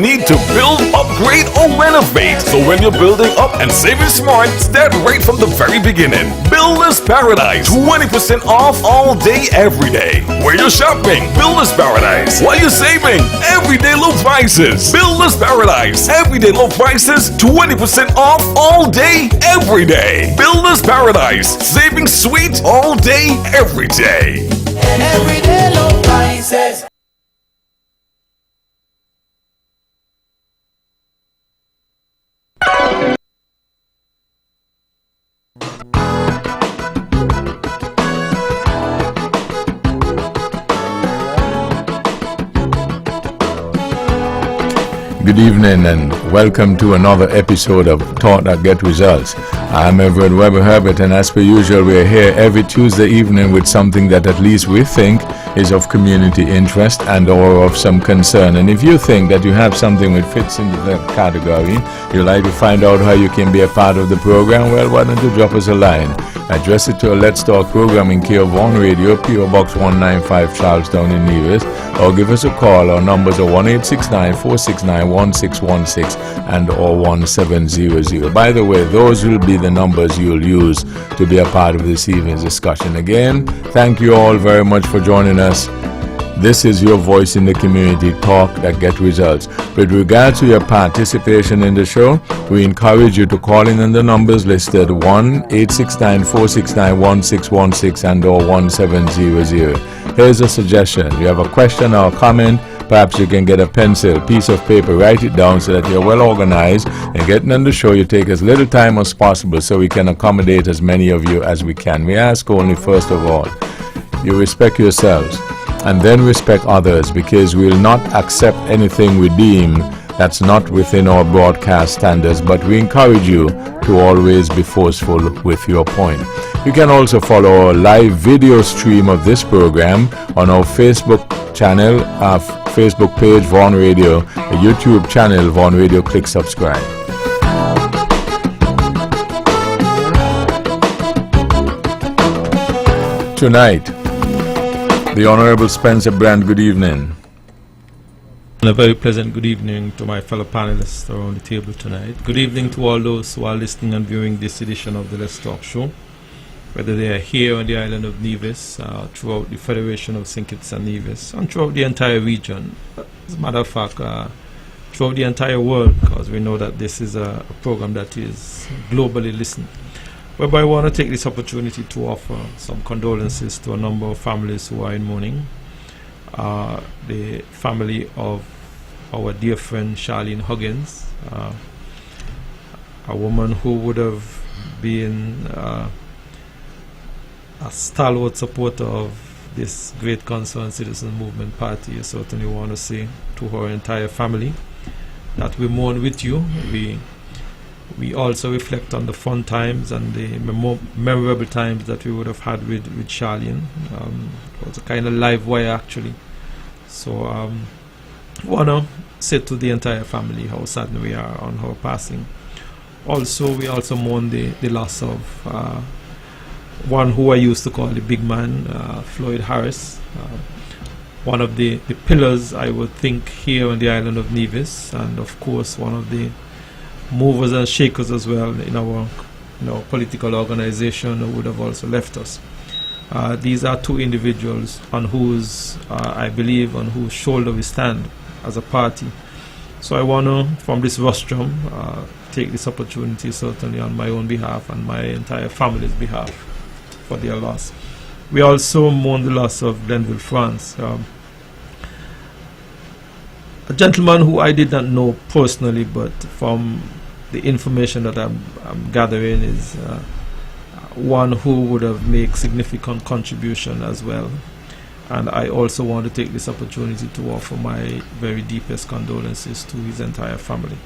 need to build, upgrade, or renovate. So when you're building up and saving smart, start right from the very beginning. Builder's Paradise, 20% off all day, every day. Where you're shopping, Builder's Paradise. While you're saving, everyday low prices. Builder's Paradise, everyday low prices, 20% off all day, every day. Builder's Paradise, saving sweet all day, every day. Everyday low prices. Good evening and welcome to another episode of Talk That Get Results. I'm Webbo Herbert, and as per usual we're here every Tuesday evening with something that at least we think is of community interest and or of some concern. And if you think that you have something that fits into that category, you'd like to find out how you can be a part of the program, well, why don't you drop us a line? Address it to a Let's Talk program in care of One Radio, P.O. Box 195, Charlestown in Nevis, or give us a call. Our numbers are 1-869-469-1616 and or 1700. By the way, those will be the numbers you'll use to be a part of this evening's discussion. Again, thank you all very much for joining us. This is your voice in the community, Talk That Get Results. With regard to your participation in the show, we encourage you to call in on the numbers listed 1-869-469-1616 and or 1700. Here's a suggestion. You have a question or a comment, perhaps you can get a pencil, piece of paper, write it down so that you're well organized, and getting on the show you take as little time as possible so we can accommodate as many of you as we can. We ask only, first of all, you respect yourselves and then respect others, because we will not accept anything we deem that's not within our broadcast standards, but we encourage you to always be forceful with your point. You can also follow our live video stream of this program on our Facebook channel, our Facebook page, Vaughan Radio, the YouTube channel, Vaughan Radio. Click subscribe. Tonight, the Honorable Spencer Brand, good evening. And a very pleasant good evening to my fellow panelists around the table tonight. Good evening to all those who are listening and viewing this edition of the Let's Talk Show, whether they are here on the island of Nevis, throughout the Federation of St. Kitts and Nevis, and throughout the entire region. As a matter of fact, throughout the entire world, because we know that this is a program that is globally listened. Whereby I want to take this opportunity to offer some condolences to a number of families who are in mourning. The family of our dear friend Charlene Huggins, a woman who would have been a stalwart supporter of this great concerned citizen movement party. I certainly want to say to her entire family that we mourn with you. We also reflect on the fun times and the memorable times that we would have had with Charlene. It was a kind of live wire actually. So I want to say to the entire family how saddened we are on her passing. Also, we also mourn the loss of one who I used to call the big man, Floyd Harris. One of the pillars, I would think, here on the island of Nevis, and of course one of the movers and shakers as well in our political organization, who would have also left us. These are two individuals on whose, I believe, on whose shoulder we stand as a party. So I want to, from this rostrum, take this opportunity certainly on my own behalf and my entire family's behalf for their loss. We also mourn the loss of Glenville France, a gentleman who I did not know personally, but from the information that I'm gathering is one who would have made significant contribution as well. And I also want to take this opportunity to offer my very deepest condolences to his entire family.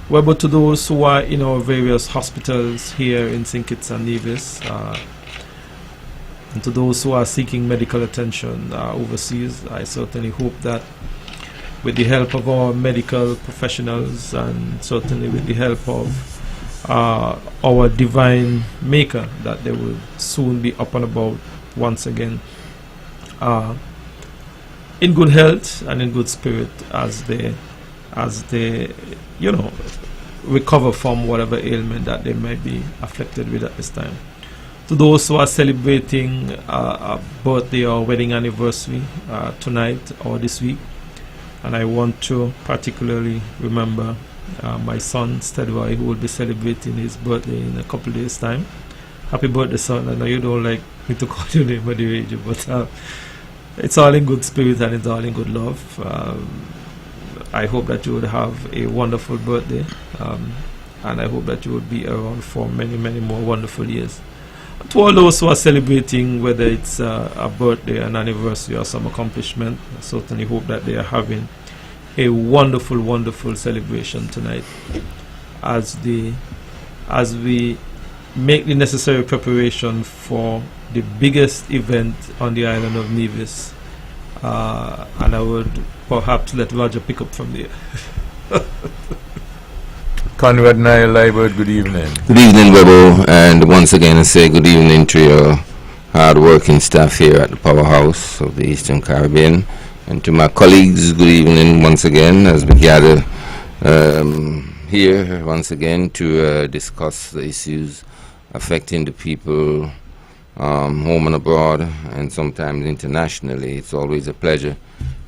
Well, but to those who are in our various hospitals here in St. Kitts and Nevis, and to those who are seeking medical attention overseas, I certainly hope that with the help of our medical professionals and certainly with the help of our divine maker, that they will soon be up and about once again, in good health and in good spirit as they as they, recover from whatever ailment that they might be afflicted with at this time. To those who are celebrating a birthday or wedding anniversary tonight or this week, and I want to particularly remember my son Stedroy, who will be celebrating his birthday in a couple of days' time. Happy birthday, son. I know you don't like me to call your name at the radio, but it's all in good spirit and it's all in good love. I hope that you would have a wonderful birthday, and I hope that you would be around for many, many more wonderful years. To all those who are celebrating, whether it's a birthday, an anniversary, or some accomplishment, I certainly hope that they are having a wonderful, wonderful celebration tonight as we make the necessary preparation for the biggest event on the island of Nevis. And I would perhaps let Roger pick up from there. Conrad Nile Liebert, good evening. Good evening, Webbo, and once again I say good evening to your hard-working staff here at the Powerhouse of the Eastern Caribbean, and to my colleagues, good evening once again as we gather here once again to discuss the issues affecting the people home and abroad, and sometimes internationally. It's always a pleasure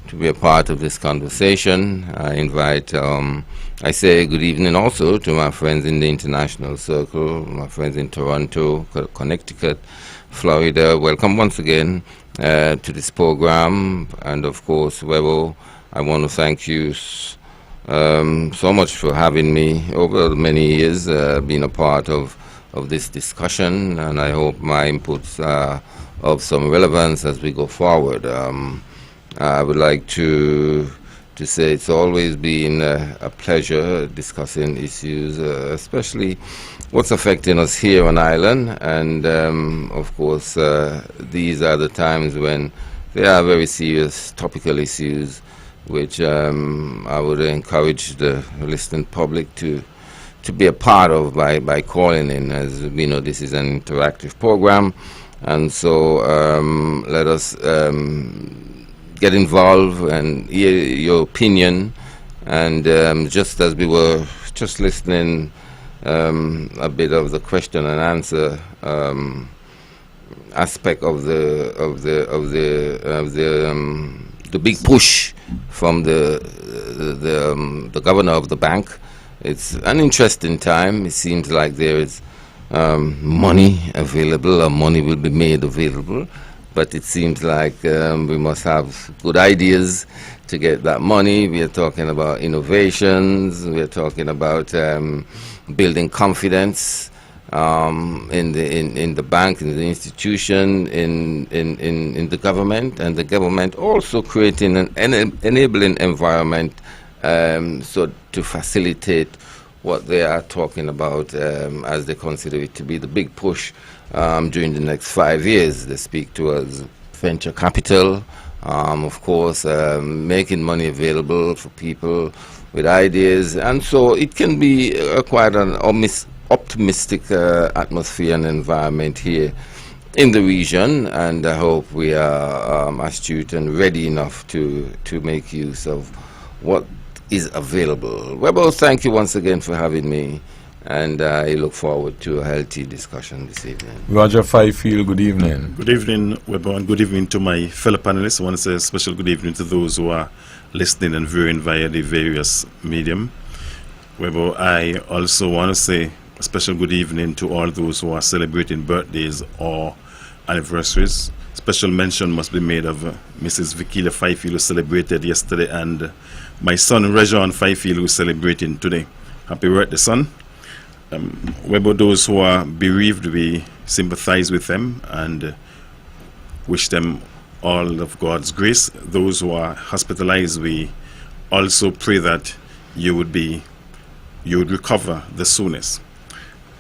to be a part of this conversation. I invite, I say good evening also to my friends in the international circle, my friends in Toronto, Connecticut, Florida. Welcome once again to this program. And of course, Webbo, I want to thank you so much for having me over many years, being a part of this discussion, and I hope my inputs are of some relevance as we go forward. I would like to say it's always been a pleasure discussing issues, especially what's affecting us here on island, and of course these are the times when there are very serious topical issues which I would encourage the listening public to be a part of by calling in. As we know, this is an interactive program, and so let us get involved and hear your opinion. And just as we were just listening a bit of the question and answer aspect of the big push from the governor of the bank, it's an interesting time. It seems like there is money available, or money will be made available, but it seems like we must have good ideas to get that money. We are talking about innovations. We are talking about building confidence in the bank, in the institution, in the government, and the government also creating an enabling environment so to facilitate what they are talking about as they consider it to be the big push during the next 5 years. They speak towards venture capital, of course, making money available for people with ideas, and so it can be quite an optimistic atmosphere and environment here in the region, and I hope we are astute and ready enough to make use of what is available. Webbo, thank you once again for having me, and I look forward to a healthy discussion this evening. Roger Fifield, good evening. Good evening, Webbo, and good evening to my fellow panelists. I want to say a special good evening to those who are listening and viewing via the various medium. Webbo, I also want to say a special good evening to all those who are celebrating birthdays or anniversaries. Special mention must be made of Mrs. Vikila Fifield, who celebrated yesterday, and my son Rejon Fifield, who is celebrating today. Happy birthday, son. Webbo, those who are bereaved, we sympathize with them and wish them all of God's grace. Those who are hospitalized, we also pray that you would recover the soonest.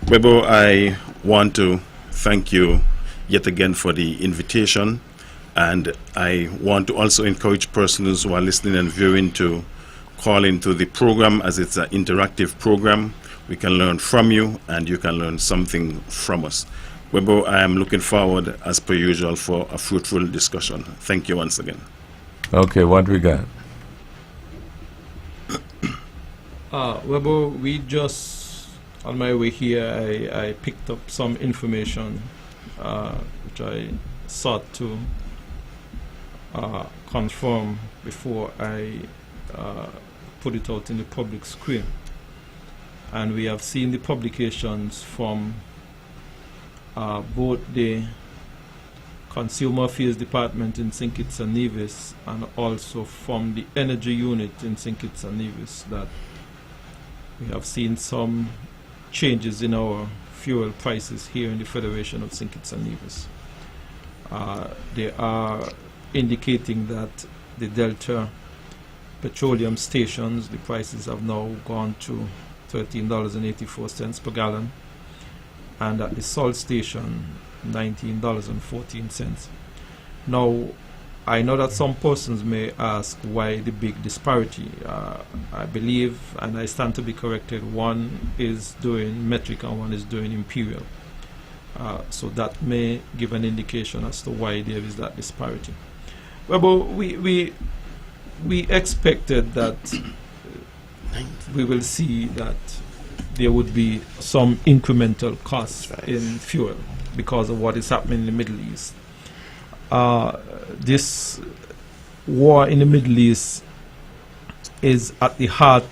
Webbo, I want to thank you yet again for the invitation, and I want to also encourage persons who are listening and viewing to call into the program, as it's an interactive program. We can learn from you, and you can learn something from us. Webbo, I am looking forward, as per usual, for a fruitful discussion. Thank you once again. Okay, what we got? Webbo, we just, on my way here, I picked up some information which I sought to confirm before I put it out in the public screen. And we have seen the publications from both the Consumer Affairs Department in St. Kitts and Nevis and also from the Energy Unit in St. Kitts and Nevis that we have seen some changes in our fuel prices here in the Federation of St. Kitts and Nevis. They are indicating that the Delta petroleum stations, the prices have now gone to $13.84 per gallon, and at the salt station, $19.14. Now, I know that some persons may ask why the big disparity. I believe, and I stand to be corrected, one is doing metric and one is doing imperial. So that may give an indication as to why there is that disparity. Well, but we expected that we will see that there would be some incremental costs in fuel because of what is happening in the Middle East. This war in the Middle East is at the heart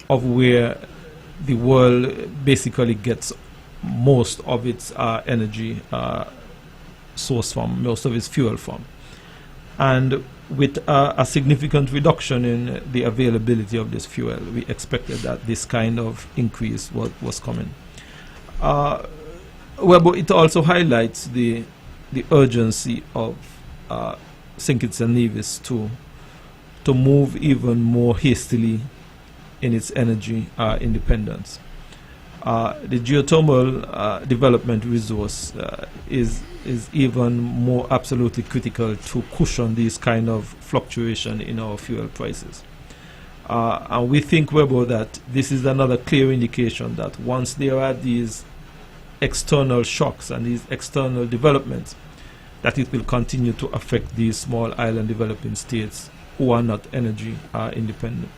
of where the world basically gets most of its energy source from, most of its fuel from. And with a significant reduction in the availability of this fuel, we expected that this kind of increase was coming. Well, but it also highlights the urgency of St. Kitts and Nevis to move even more hastily in its energy independence. The geothermal development resource is even more absolutely critical to cushion these kind of fluctuation in our fuel prices. And we think, Webbo, that this is another clear indication that once there are these external shocks and these external developments, that it will continue to affect these small island developing states who are not energy independent.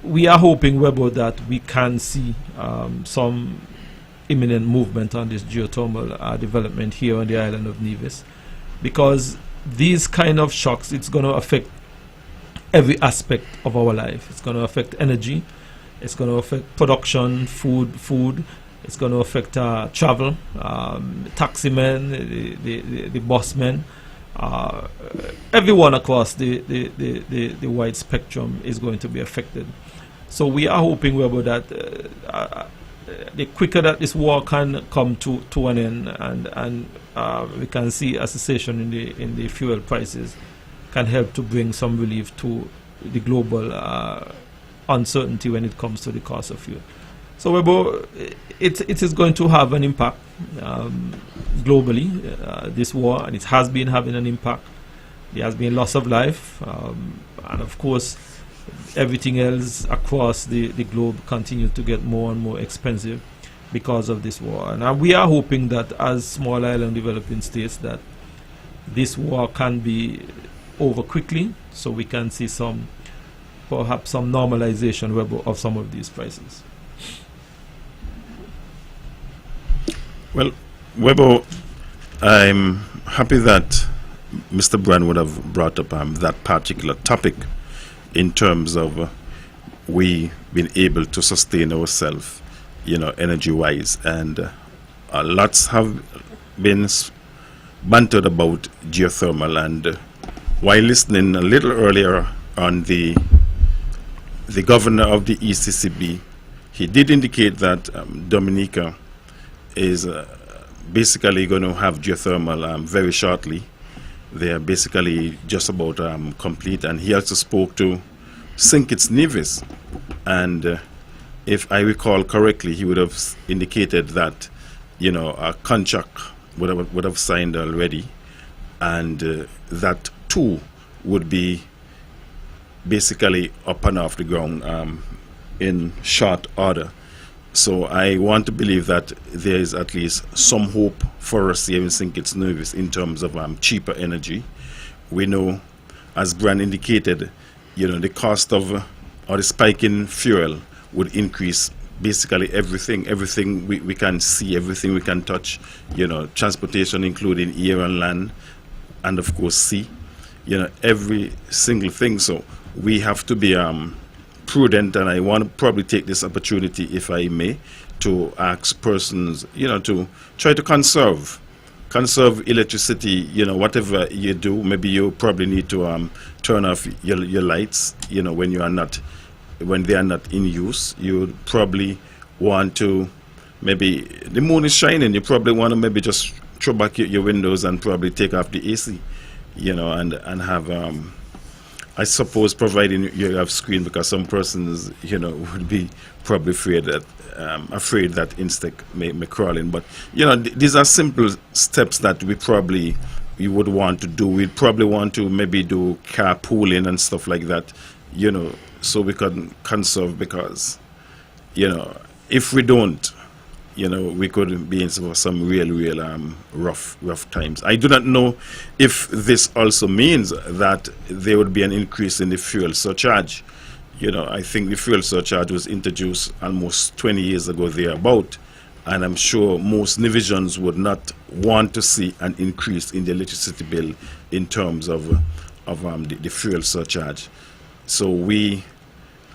We are hoping, Webbo, that we can see some imminent movement on this geothermal development here on the island of Nevis, because these kind of shocks, it's going to affect every aspect of our life. It's going to affect energy, it's going to affect production, food, it's going to affect travel, taximen, the busmen, everyone across the wide spectrum is going to be affected. So we are hoping, Webbo, that the quicker that this war can come to an end, and we can see a cessation in the fuel prices, can help to bring some relief to the global uncertainty when it comes to the cost of fuel. So, Webbo, it is going to have an impact globally, this war, and it has been having an impact. There has been loss of life, and of course, everything else across the globe continues to get more and more expensive because of this war. And we are hoping that as small island developing states, that this war can be over quickly, so we can see perhaps some normalization, Webbo, of some of these prices. Well, Webbo, I'm happy that Mr. Brand would have brought up that particular topic in terms of we being able to sustain ourselves, energy-wise. And lots have been bantered about geothermal. And while listening a little earlier on the governor of the ECCB, he did indicate that Dominica is basically going to have geothermal very shortly. They are basically just about complete, and he also spoke to St. Kitts Nevis, and if I recall correctly, he would have indicated that a contract would have signed already, and that too would be basically up and off the ground in short order. So I want to believe that there is at least some hope for us here in St. Kitts Nevis in terms of cheaper energy. We know, as Brand indicated, the cost of or the spike in fuel would increase basically everything we can see, everything we can touch, transportation including air and land, and of course sea, every single thing. So we have to be prudent, and I want to probably take this opportunity, if I may, to ask persons, to try to conserve electricity. Whatever you do, maybe you probably need to turn off your lights, when they are not in use. You probably want to, maybe the moon is shining, you probably want to maybe just throw back your windows and probably take off the AC, and have, I suppose, providing you have screen, because some persons, would be probably afraid that insect may crawl in. But, these are simple steps that we would want to do. We'd probably want to maybe do carpooling and stuff like that, so we can conserve, because, if we don't, we could be in some real rough times. I do not know if this also means that there would be an increase in the fuel surcharge. I think the fuel surcharge was introduced almost 20 years ago thereabout, and I'm sure most Nivisians would not want to see an increase in the electricity bill in terms of the fuel surcharge. So we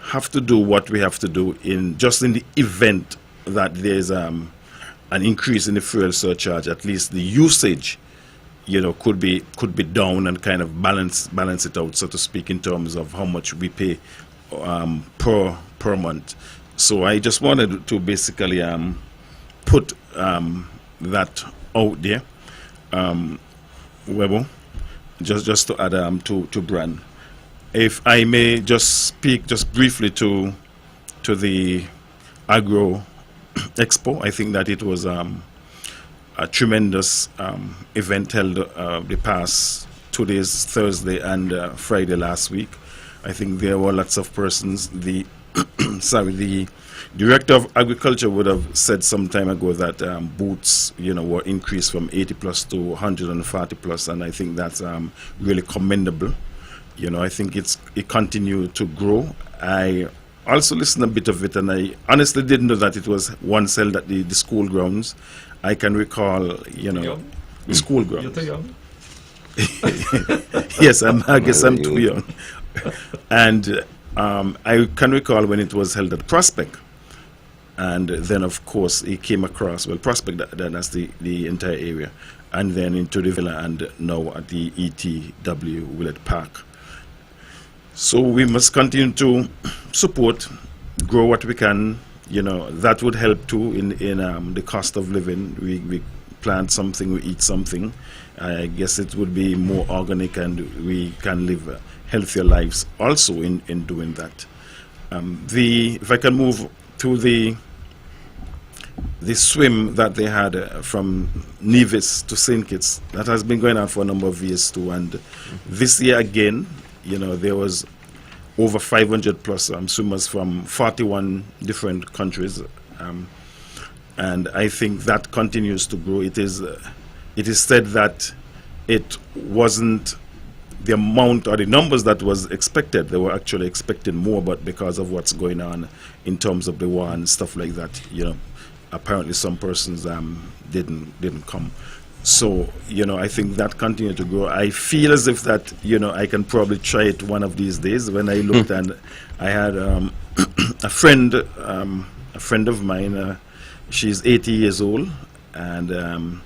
have to do what we have to do in the event that there's an increase in the fuel surcharge. At least the usage, could be down, and kind of balance it out, so to speak, in terms of how much we pay per month. So I just wanted to basically put that out there, Webbo, just to add to Bran. If I may just speak just briefly to the Agro Expo. I think that it was a tremendous event held the past 2 days, Thursday and Friday last week. I think there were lots of persons. The Director of Agriculture would have said some time ago that booths, were increased from 80 plus to 140 plus, and I think that's really commendable. I think it continued to grow. I also listened a bit of it, and I honestly didn't know that it was once held at the school grounds. I can recall, the school grounds. You're too young. Yes, I guess I'm too young. And I can recall when it was held at Prospect. And then, of course, it came across, Prospect, that's the entire area, and then into the Villa, and now at the ETW Willett Park. So we must continue to support, grow what we can. That would help too in the cost of living. We plant something, we eat something. I guess it would be more organic, and we can live healthier lives also in doing that. If I can move to the swim that they had from Nevis to St. Kitts, that has been going on for a number of years too. And this year again, there was over 500 plus swimmers from 41 different countries, and I think that continues to grow. It is said that it wasn't the amount or the numbers that was expected. They were actually expecting more, but because of what's going on in terms of the war and stuff like that, apparently some persons didn't come. So, I think that continued to grow. I feel as if that, I can probably try it one of these days. When I looked, and I had a friend of mine, she's 80 years old, and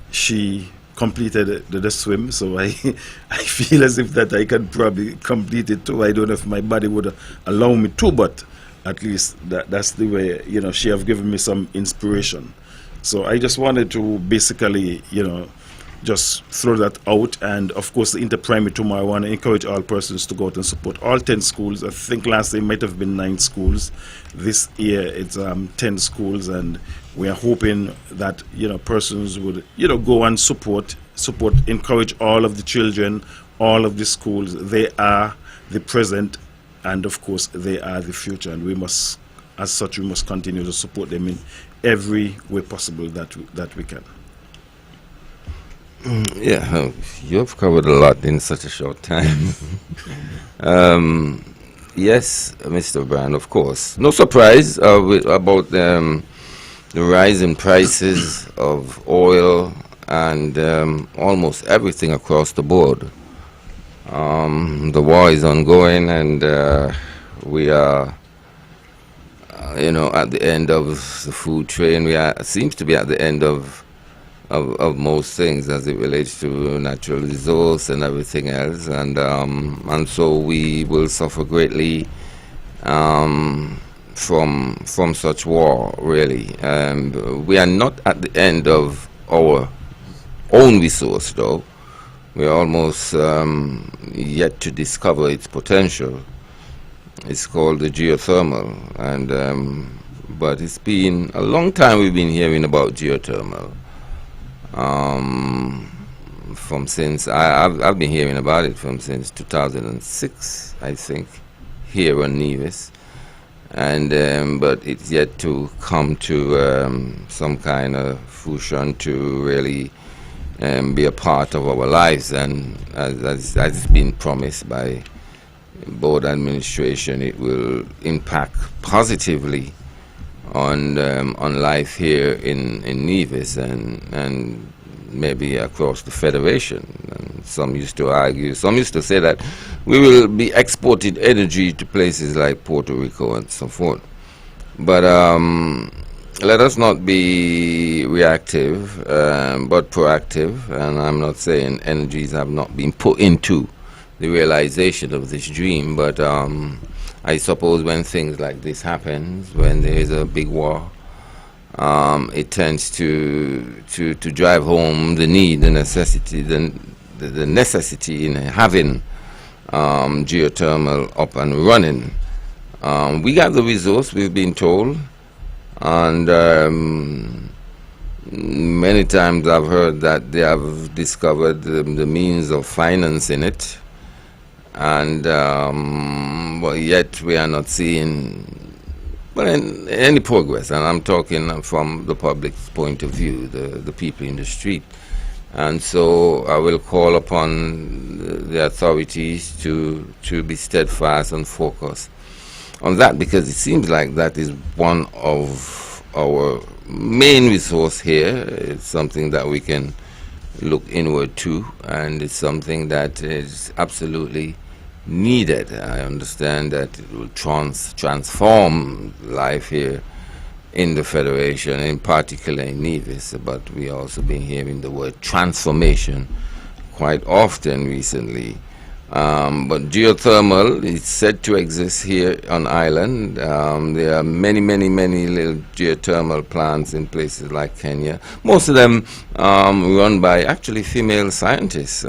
she completed the swim. So I feel as if that I can probably complete it too. I don't know if my body would allow me to, but at least that's the way, she have given me some inspiration. So I just wanted to basically, just throw that out. And of course, the Inter-Primary tomorrow, I want to encourage all persons to go out and support all 10 schools. I think last year it might have been 9 schools. This year it's 10 schools, and we are hoping that, persons would, go and support, encourage all of the children, all of the schools. They are the present, and of course, they are the future. And we must, as such, we must continue to support them in every way possible that we can. Yeah, you've covered a lot in such a short time. Yes, Mr. Brand, of course. No surprise about the rise in prices of oil and almost everything across the board. The war is ongoing, and we are, at the end of the food train. Seems to be at the end of most things as it relates to natural resource and everything else, and so we will suffer greatly from such war. Really, we are not at the end of our own resource, though. We are almost yet to discover its potential. It's called the geothermal, and but it's been a long time we've been hearing about geothermal. From since I've been hearing about it from since 2006, I think, here on Nevis, and but it's yet to come to some kind of fruition to really be a part of our lives. And as it's been promised by board administration, it will impact positively on life here in Nevis and maybe across the Federation. And some used to say that we will be exporting energy to places like Puerto Rico and so forth. But let us not be reactive, but proactive. And I'm not saying energies have not been put into the realization of this dream, but I suppose when things like this happen, when there is a big war, it tends to drive home the need, the necessity, the necessity in having geothermal up and running. We got the resource, we've been told, and many times I've heard that they have discovered the means of financing it, and but yet we are not seeing any progress. And I'm talking from the public's point of view, the people in the street. And so I will call upon the authorities to be steadfast and focused on that, because it seems like that is one of our main resource here. It's something that we can look inward to, and it's something that is absolutely needed. I understand that it will transform life here in the Federation, in particular in Nevis, but we also been hearing the word transformation quite often recently. But geothermal is said to exist here on island. There are many little geothermal plants in places like Kenya. Most of them run by actually female scientists.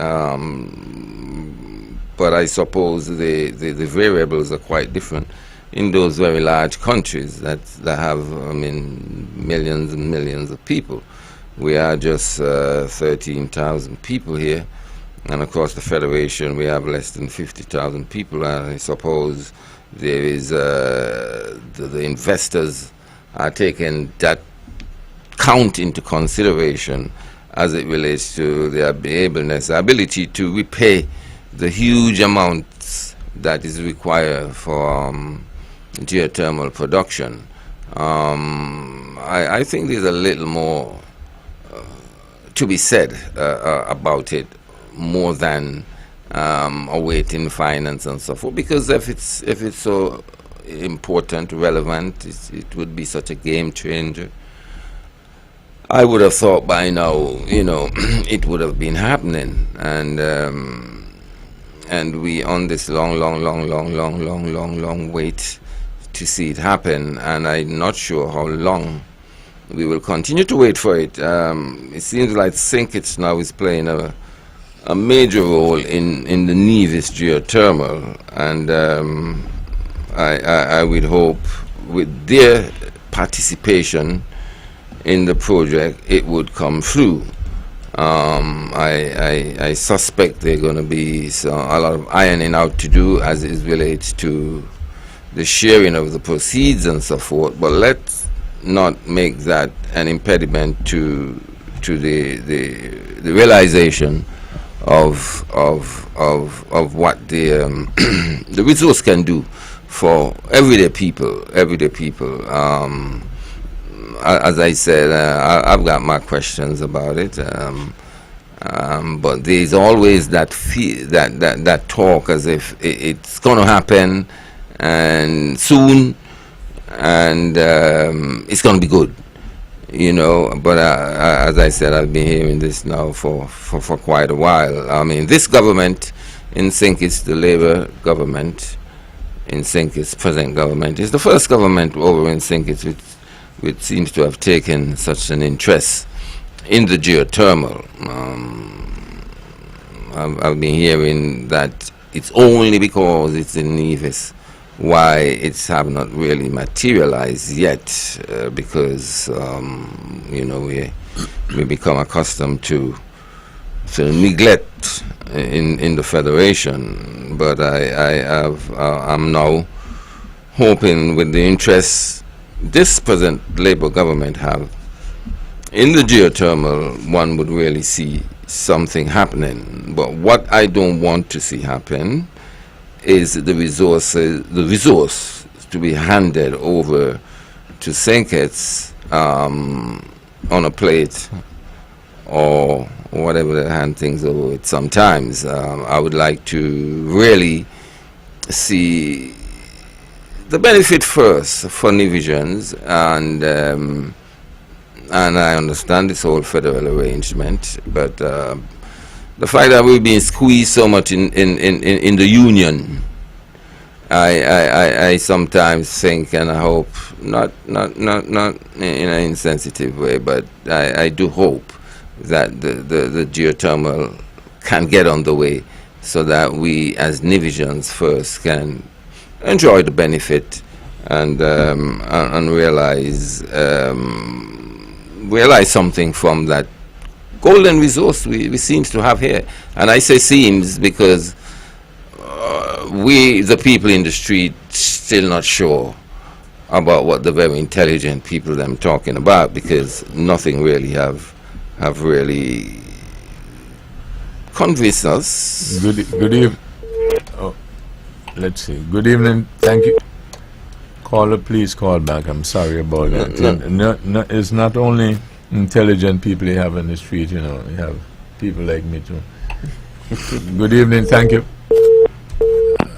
But I suppose the variables are quite different in those very large countries that have, millions and millions of people. We are just 13,000 people here, and across the Federation we have less than 50,000 people. And I suppose there is the investors are taking that count into consideration as it relates to their ability to repay the huge amounts that is required for geothermal production. I think there's a little more to be said about it, more than awaiting finance and so forth. Because if it's so important, relevant, it would be such a game changer. I would have thought by now, it would have been happening, and we on this long wait to see it happen, and I'm not sure how long we will continue to wait for it. It seems like Sinkits now is playing a major role in the Nevis geothermal, and I would hope with their participation in the project it would come through. I suspect there are going to be a lot of ironing out to do as it relates to the sharing of the proceeds and so forth, but let's not make that an impediment to the realization of what the the resource can do for everyday people. As I said, I've got my questions about it, but there's always that that talk as if it's going to happen and soon, and it's going to be good, you know. But as I said, I've been hearing this now for quite a while. I mean, this government in sync is the Labour government. In sync is present government. It's the first government over in sync which seems to have taken such an interest in the geothermal. I've been hearing that it's only because it's in Nevis why it's have not really materialized yet, because you know, we become accustomed to neglect in the federation. But I'm now hoping, with the interest this present Labour government have in the geothermal, one would really see something happening. But what I don't want to see happen is the resource to be handed over to Sinkets on a plate, or whatever they hand things over with. Sometimes I would like to really see the benefit first for Nevisians, and I understand this whole federal arrangement, but the fact that we've been squeezed so much in the union, I sometimes think, and I hope, not in an insensitive way, but I do hope that the geothermal can get on the way, so that we as Nevisians first can enjoy the benefit and realize something from that golden resource we seems to have here. And I say seems because we, the people in the street, still not sure about what the very intelligent people them talking about, because nothing really have really convinced us. Good evening. Oh, let's see. Good evening. Thank you. Caller, please call back. I'm sorry about that. It's not only intelligent people you have in the street, you know. You have people like me too. Good evening. Thank you.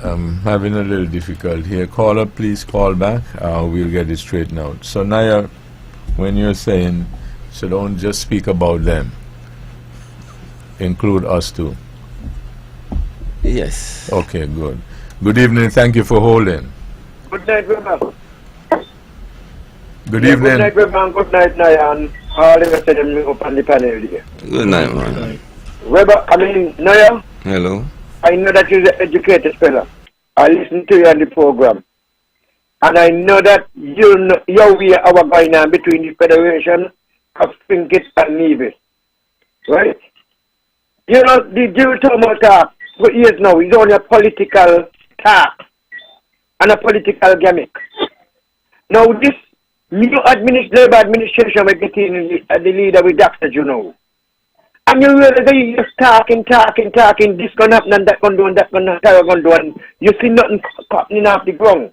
I'm having a little difficulty here. Caller, please call back. We'll get it straightened out. So Naya, when you're saying, so don't just speak about them, include us too. Yes. Okay, good. Good evening. Thank you for holding. Good night, Webbo. Good evening. Good night, Webbo, and good night, Naya, and all the rest of them up on the panel here. Good night, man. Webbo, I mean, Naya, Hello. I know that you're an educated fella. I listen to you on the program. And I know that you know your way our going on between the Federation of Finkits and Nevis. Right? You know, the geothermal talk for years now is only a political talk and a political gimmick. Now this new Labour administration we're getting the leader with Dr. Juno. And you really just talking, this gonna happen and that gonna do and that gonna do, and you see nothing happening off the ground.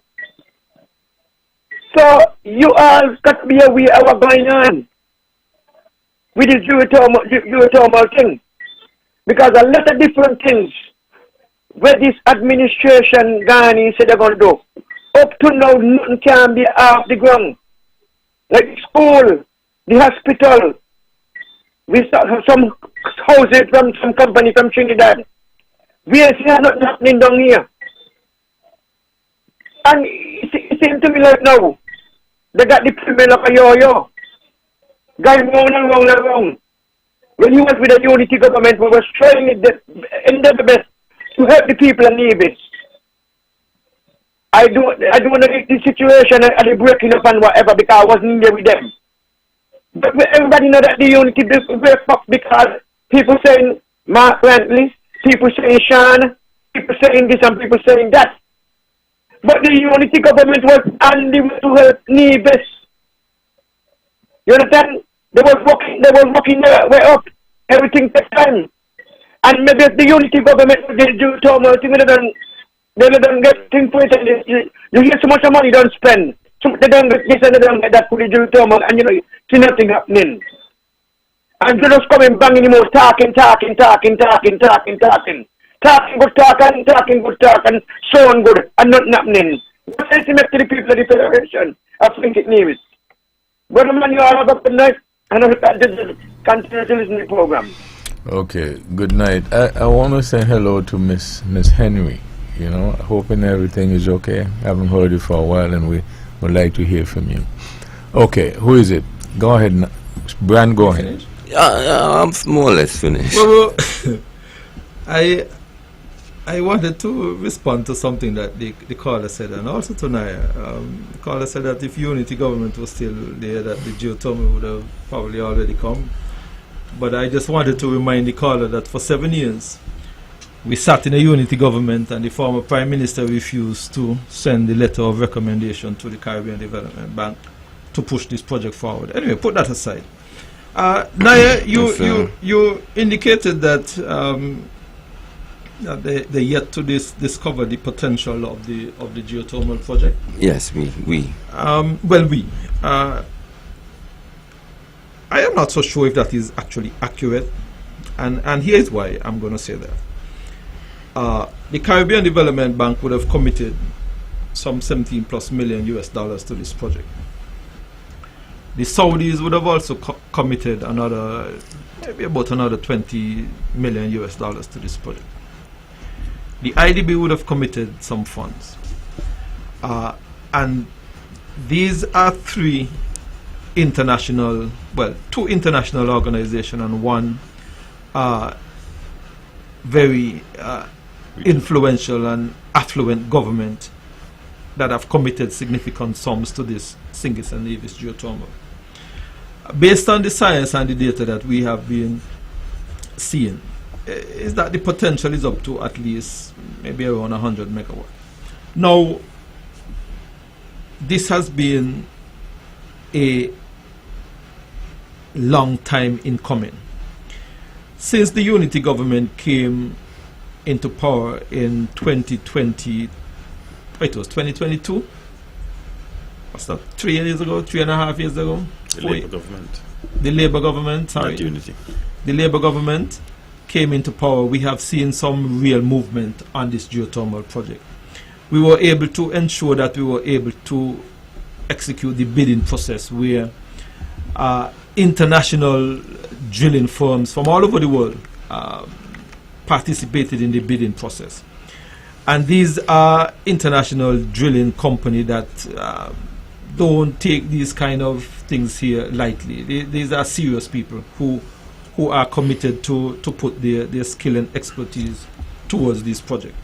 So you all got to be aware of what's going on with this geothermal thing. Because a lot of different things where this administration gone in said they're gonna do. Up to now nothing can be off the ground. Like the school, the hospital. We saw some houses from some company from Trinidad. We are seeing nothing happening down here. And it seems to me like now, they got the female of a yo-yo. Going round and round and round. When you was with the unity government, we was trying the best to help the people in Nevis. I don't want to get the situation and the breaking up and whatever, because I wasn't there with them. But everybody know that the unity break up, because people saying Mark Rantley, people saying Sean, people saying this and people saying that. But the unity government was on the way to help Nevis. You understand? They was working their way up. Everything takes time. And maybe if the unity government did do geothermal thing, They don't get things for it. You get so much money you don't spend. So they don't get this and they don't get that for the geothermal, and you know, see nothing happening. And they just coming banging him out, talking. Talking good talk and so on good, and nothing happening. What else to make to the people of the Federation? I think it needs. But man, you all have up the night, and I continue to listen to the program. Okay, good night. I want to say hello to Miss Henry. You know, hoping everything is okay. Haven't heard you for a while, and we would like to hear from you. Okay, who is it? Go ahead, Brian. Go ahead. I'm more or less finished. Well, I wanted to respond to something that the caller said, and also tonight, the caller said that if unity government was still there, that the geothermal would have probably already come. But I just wanted to remind the caller that for 7 years, we sat in a unity government, and the former Prime Minister refused to send the letter of recommendation to the Caribbean Development Bank to push this project forward. Anyway, put that aside. Naya, you indicated that they yet to discover the potential of the geothermal project. Yes, we. I am not so sure if that is actually accurate, and here's why I'm going to say that. The Caribbean Development Bank would have committed some $17+ million to this project. The Saudis would have also committed maybe about another $20 million to this project. The IDB would have committed some funds. And these are two international organizations and one very influential and affluent government that have committed significant sums to this Singis and Nevis geothermal. Based on the science and the data that we have been seeing, is that the potential is up to at least maybe around 100 megawatt. Now, this has been a long time in coming. Since the unity government came into power in 2020, it was 2022? What's that, 3 years ago, 3.5 years ago? The Labour government. The Labour government, sorry. Not unity. The Labour government came into power. We have seen some real movement on this geothermal project. We were able to ensure that we were able to execute the bidding process where international drilling firms from all over the world participated in the bidding process. And these are international drilling companies that don't take these kind of things here lightly. These are serious people who are committed to put their skill and expertise towards this project.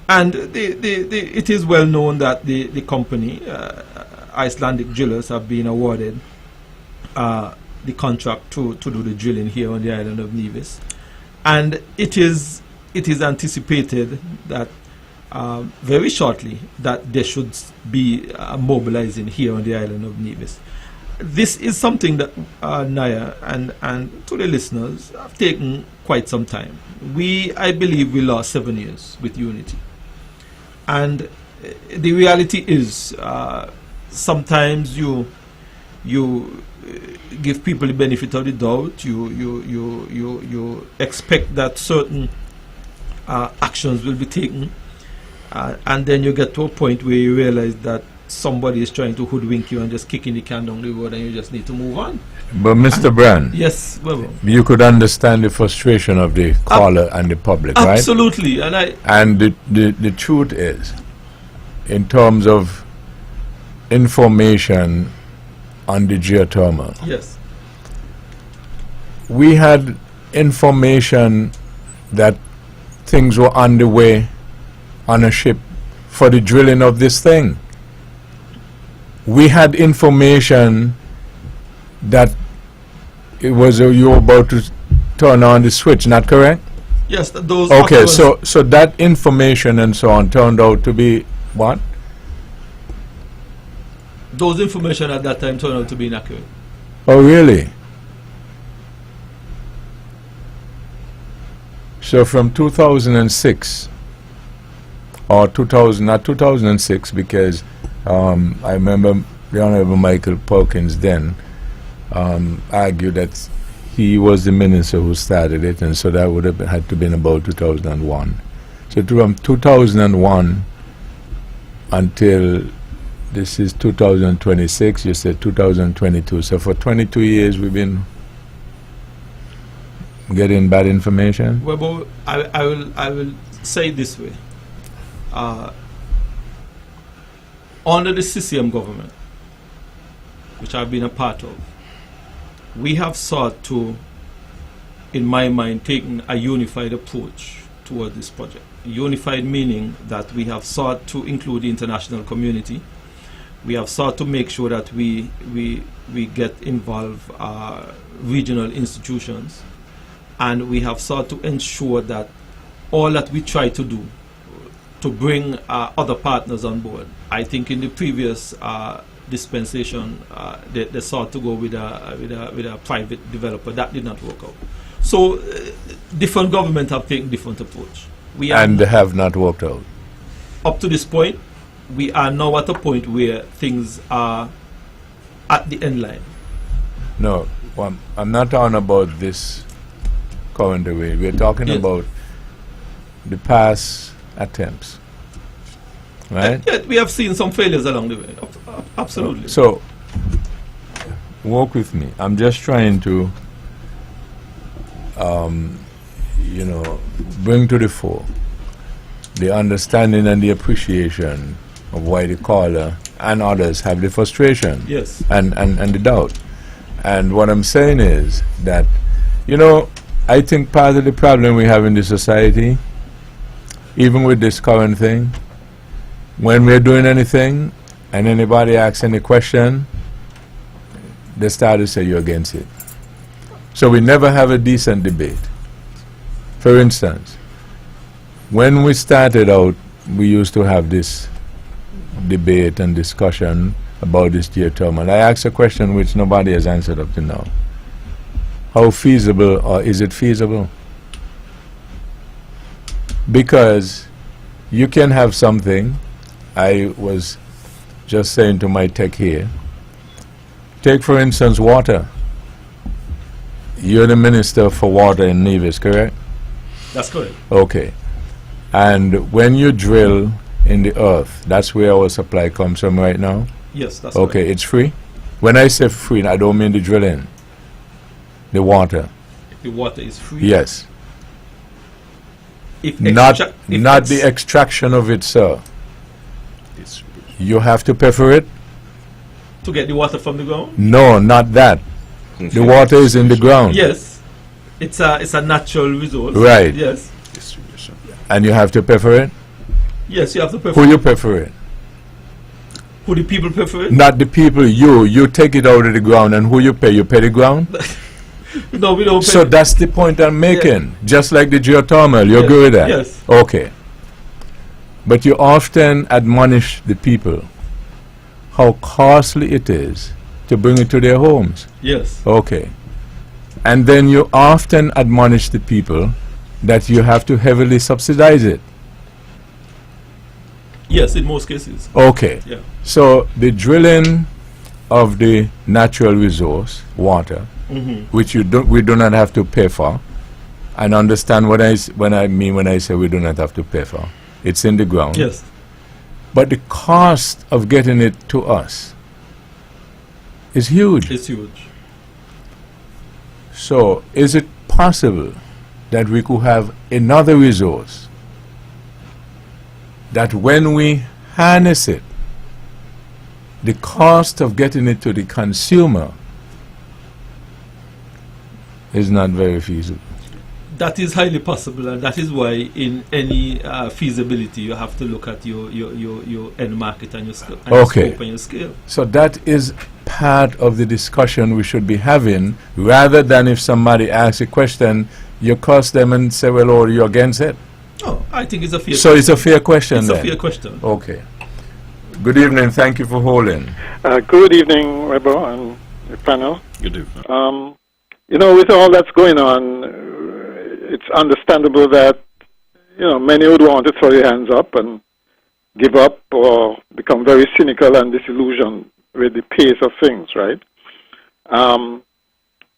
And it is well known that the company, Icelandic Drillers, have been awarded the contract to do the drilling here on the island of Nevis. And it is anticipated that very shortly that they should be mobilizing here on the island of Nevis. This is something that Naya and to the listeners have taken quite some time. I believe we lost 7 years with unity. And the reality is sometimes you give people the benefit of the doubt. You expect that certain actions will be taken, and then you get to a point where you realize that somebody is trying to hoodwink you and just kicking the can down the road, and you just need to move on. But Mr. Brand, yes, Webbo, you could understand the frustration of the caller and the public, right? Absolutely, and the truth is, in terms of information on the geothermal, yes, we had information that things were underway on a ship for the drilling of this thing. We had information that it was you were about to turn on the switch, not correct? yes. Those okay, so that information and so on turned out to be what? Those information at that time turned out to be inaccurate. Oh, really? So from 2006 or 2000, not 2006, because I remember the Honorable Michael Perkins then argued that he was the minister who started it, and so that would have had to been about 2001. So from 2001 until this is 2026, you said 2022. So for 22 years we've been getting bad information? Webbo, I will say it this way. Under the CCM government, which I've been a part of, we have sought to, in my mind, taken a unified approach toward this project. Unified meaning that we have sought to include the international community. We have sought to make sure that we get involved regional institutions, and we have sought to ensure that all that we try to do to bring other partners on board. I think in the previous dispensation, they sought to go with a private developer. That did not work out. So different governments have taken different approach. And they have not worked out. Up to this point, we are now at a point where things are at the end line. No, I'm not talking about this current way. We're talking about the past attempts, right? Yeah, we have seen some failures along the way. Absolutely. So, walk with me. I'm just trying to, bring to the fore the understanding and the appreciation of why the caller and others have the frustration and the doubt. And what I'm saying is that, I think part of the problem we have in this society, even with this current thing, when we're doing anything and anybody asks any question, they start to say you're against it. So we never have a decent debate. For instance, when we started out, we used to have this debate and discussion about this geothermal. I asked a question which nobody has answered up to now. How feasible, or is it feasible? Because you can have something. I was just saying to my tech here, take for instance water. You're the Minister for Water in Nevis, correct? That's correct. Okay. And when you drill in the earth, that's where our supply comes from right now? Yes, that's okay, correct. It's free? When I say free, I don't mean the drilling. The water. The water is free? Yes. Not the extraction of it, sir. You have to pay for it? To get the water from the ground? No, not that. The water is in the ground. Yes. It's a natural resource. Right. Yes. And you have to pay for it? Yes, you have to pay for it. Who you pay for it? Who the people pay for it? Not the people, you take it out of the ground, and who you pay? You pay the ground? No, we don't pay. So that's the point I'm making. Just like the geothermal, you agree with that? Yes. Okay. But you often admonish the people how costly it is to bring it to their homes. Yes. Okay. And then you often admonish the people that you have to heavily subsidize it. Yes, in most cases. Okay. Yeah. So the drilling of the natural resource, water, which we do not have to pay for, and understand what I mean when I say we do not have to pay for. It's in the ground. Yes. But the cost of getting it to us is huge. It's huge. So is it possible that we could have another resource that when we harness it, the cost of getting it to the consumer is not very feasible? That is highly possible, and that is why in any feasibility you have to look at your end market and your scope and your scale. So that is part of the discussion we should be having, rather than if somebody asks a question, you curse them and say, well, or you're against it. Oh, I think it's a fair question. So it's a fair question It's then? a fair question. Okay. Good evening. Thank you for holding. Good evening, Webbo and the panel. Good evening. With all that's going on, it's understandable that, many would want to throw their hands up and give up or become very cynical and disillusioned with the pace of things, right?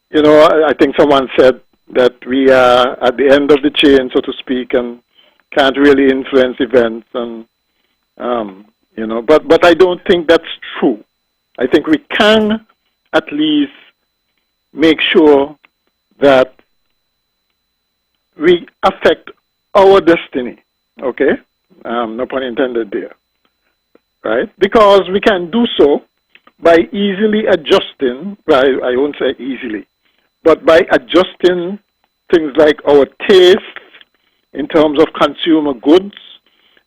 You know, I think someone said that we are at the end of the chain, so to speak, and can't really influence events, and you know, but I don't think that's true. I think we can at least make sure that we affect our destiny, okay? No pun intended there, right? Because we can do so by easily adjusting, I won't say easily, but by adjusting things like our tastes in terms of consumer goods,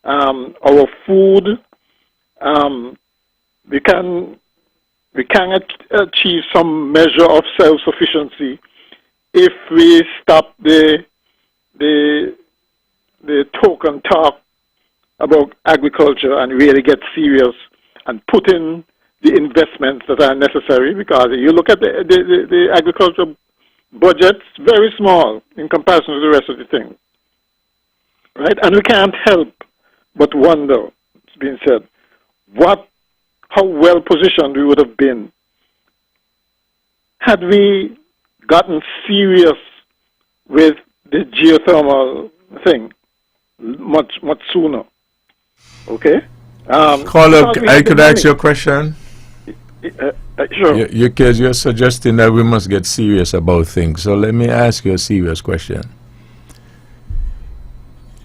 our food. We can achieve some measure of self-sufficiency if we stop the token talk about agriculture and really get serious and put in the investments that are necessary, because you look at the agriculture budget's very small in comparison to the rest of the things, right? And we can't help but wonder, it's been said, how well positioned we would have been had we gotten serious with the geothermal thing much sooner. Okay? Caller, I could ask you a question? Sure. You're suggesting that we must get serious about things. So let me ask you a serious question.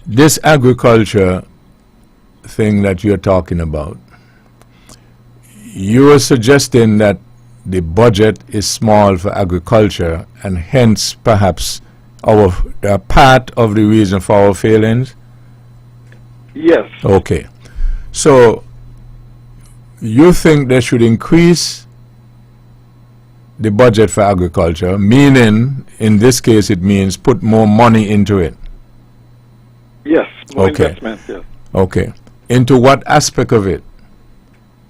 This agriculture thing that you're talking about, you are suggesting that the budget is small for agriculture, and hence perhaps part of the reason for our failings? Yes. Okay. So you think they should increase the budget for agriculture, meaning in this case it means put more money into it? Yes, more okay. investment, yes. Okay. Into what aspect of it?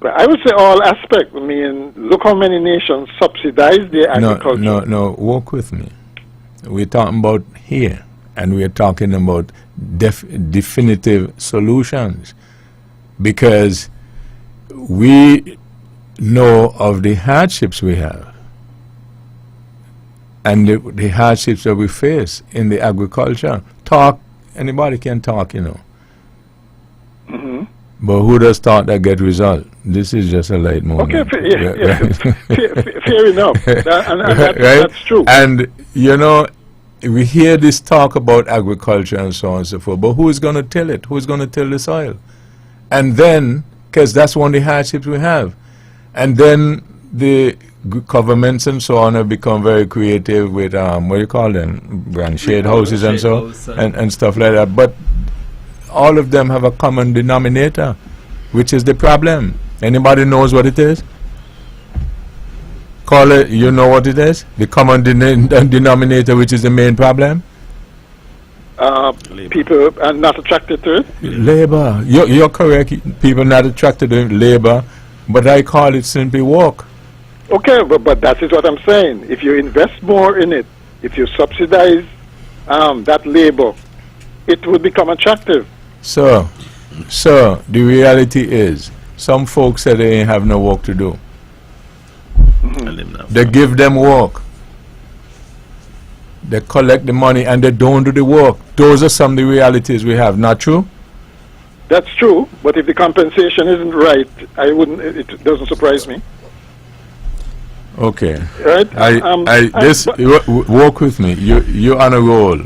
I would say all aspects. I mean, look how many nations subsidize their agriculture. No, walk with me. We're talking about here, and we're talking about definitive solutions, because we know of the hardships we have and the hardships that we face in the agriculture. Anybody can talk, you know. Mm-hmm. But who does talk that get result? This is just a light moment. Okay, fair enough. That's true. And, you know, we hear this talk about agriculture and so on and so forth, but who is going to till it? Who is going to till the soil? And then, because that's one of the hardships we have. And then the governments and so on have become very creative with, what do you call them? Shade houses and so, and stuff like that. But all of them have a common denominator, which is the problem. Anybody knows what it is? Call it, you know what it is? The common denominator, which is the main problem? People are not attracted to it? Labor. You're correct. People not attracted to labor, but I call it simply work. Okay, but that is what I'm saying. If you invest more in it, if you subsidize that labor, it will become attractive. So, the reality is, some folks say they ain't have no work to do. Mm-hmm. They give them work. They collect the money and they don't do the work. Those are some of the realities we have. Not true? That's true, but if the compensation isn't right, it doesn't surprise me. Okay. Right? Work with me. You're on a roll.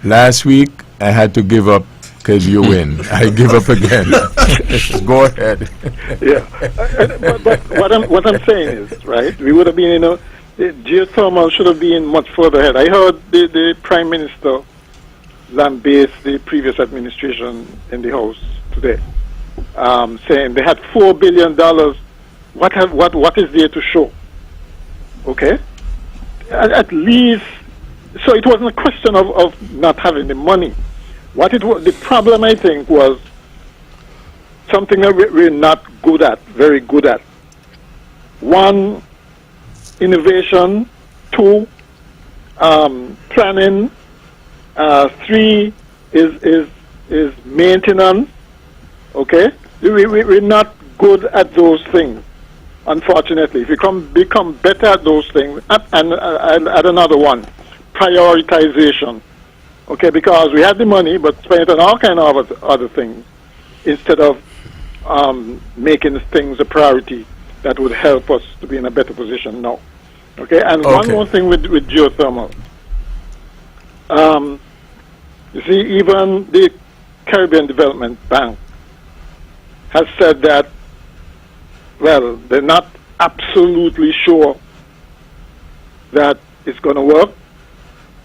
Last week, I had to give up because you win. I give up again. Go ahead. Yeah. But what I'm saying is, right, we would have been, the geothermal should have been much further ahead. I heard the Prime Minister lambaste the previous administration in the House today, saying they had $4 billion. What is there to show? Okay? At least, so it wasn't a question of not having the money. The problem, I think, was something that we're not good at, very good at. One, innovation. Two, planning. Three is maintenance. Okay? We're not good at those things, unfortunately. If we become better at those things, and add another one, prioritization. Okay, because we have the money, but spend it on all kind of other things instead of making things a priority that would help us to be in a better position now. Okay, and one more thing with geothermal. You see, even the Caribbean Development Bank has said that, well, they're not absolutely sure that it's going to work,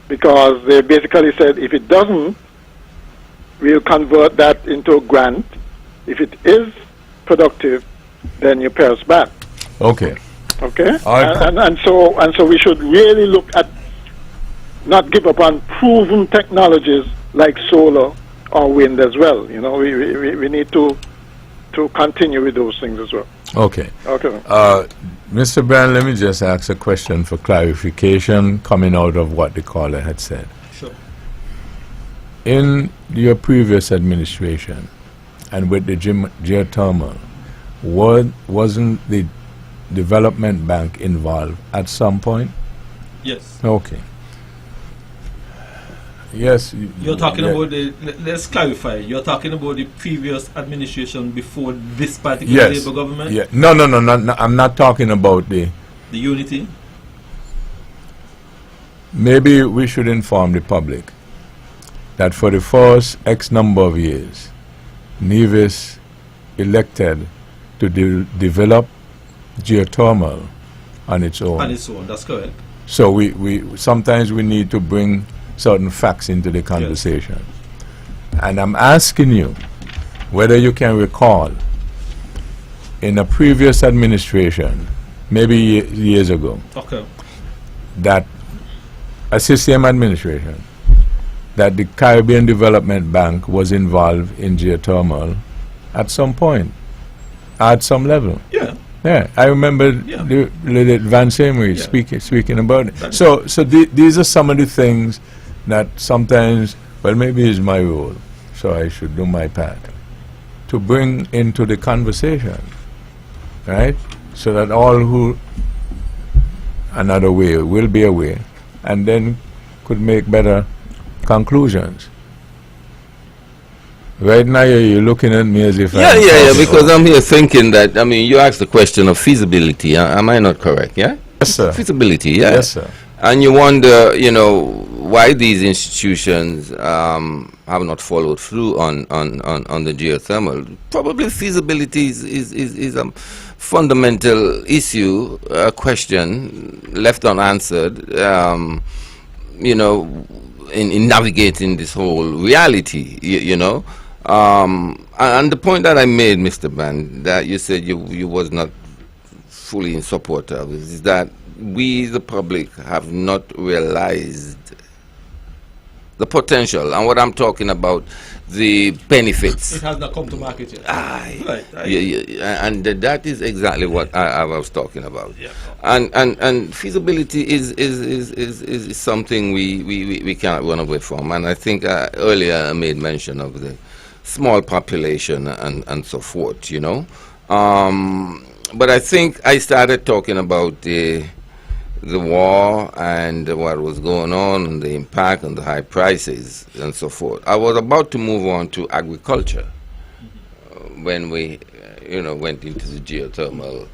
because they basically said if it doesn't, we'll convert that into a grant. If it is productive, then you pay us back. Okay. Okay? And so we should really look at, not give up on proven technologies like solar or wind as well. You know, we need to continue with those things as well. Okay. Okay. Mr. Brand, let me just ask a question for clarification coming out of what the caller had said. Sure. In your previous administration and with the geothermal, wasn't the Development Bank involved at some point? Yes. Okay. Yes. You're talking about let's clarify, you're talking about the previous administration before this particular Labour government? Yeah. No, I'm not talking about the unity. Maybe we should inform the public that for the first X number of years, Nevis elected to develop geothermal on its own. On its own, that's correct. So we sometimes we need to bring certain facts into the conversation. Yes. And I'm asking you whether you can recall in a previous administration, maybe years ago, that a system administration, that the Caribbean Development Bank was involved in geothermal at some point, at some level. Yeah. Yeah, I remember the Van Semery speaking about it. So these are some of the things that sometimes, well, maybe it's my role, so I should do my part to bring into the conversation, right? So that all who another way will be aware, and then could make better conclusions. Right now, you're looking at me as if yeah, because I'm here thinking that, I mean, you asked the question of feasibility. Am I not correct? Yeah. Yes, sir. Feasibility. Yeah. Yes, sir. And you wonder, you know, why these institutions have not followed through on the geothermal. Probably feasibility is a fundamental issue, a question left unanswered, you know, in navigating this whole reality, you know. And the point that I made, Mr. Band, that you said you was not fully in support of, is that we, the public, have not realized the potential, and what I'm talking about, the benefits. It has not come to market yet. Right. Yeah, and that is exactly what I was talking about. Yeah. And feasibility is something we can't run away from. And I think earlier I made mention of the small population and so forth, you know. But I think I started talking about the war and what was going on and the impact and the high prices and so forth. I was about to move on to agriculture when we, you know, went into the geothermal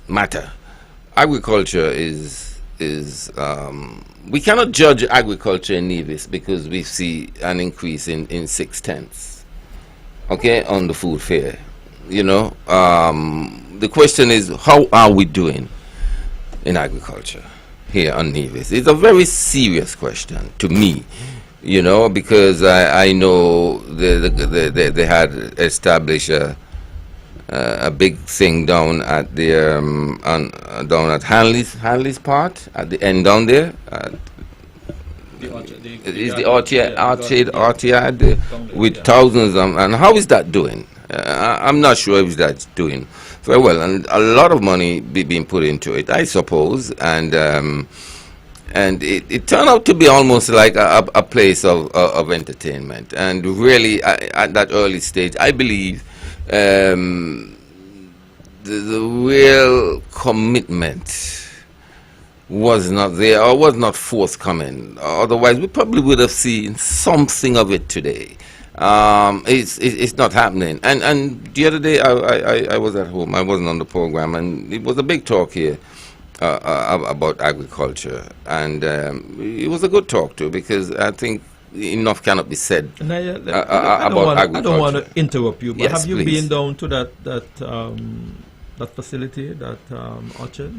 matter. Agriculture is we cannot judge agriculture in Nevis because we see an increase in 6/10, okay, on the food fare. You know, the question is, how are we doing in agriculture here on Nevis? It's a very serious question to me, you know, because I know they had established a big thing down at the down at Hanley's part at the end down there. Is the Orchard with thousands and how is that doing? I'm not sure if that's doing very well, and a lot of money being put into it, I suppose, and And it turned out to be almost like a place of entertainment. And really, at that early stage, I believe the real commitment was not there or was not forthcoming. Otherwise, we probably would have seen something of it today. It's not happening. And the other day, I was at home. I wasn't on the program, and it was a big talk here about agriculture, and it was a good talk too, because I think enough cannot be said about agriculture. I don't want to interrupt you, but Yes, have you please. been down to that facility, that orchard?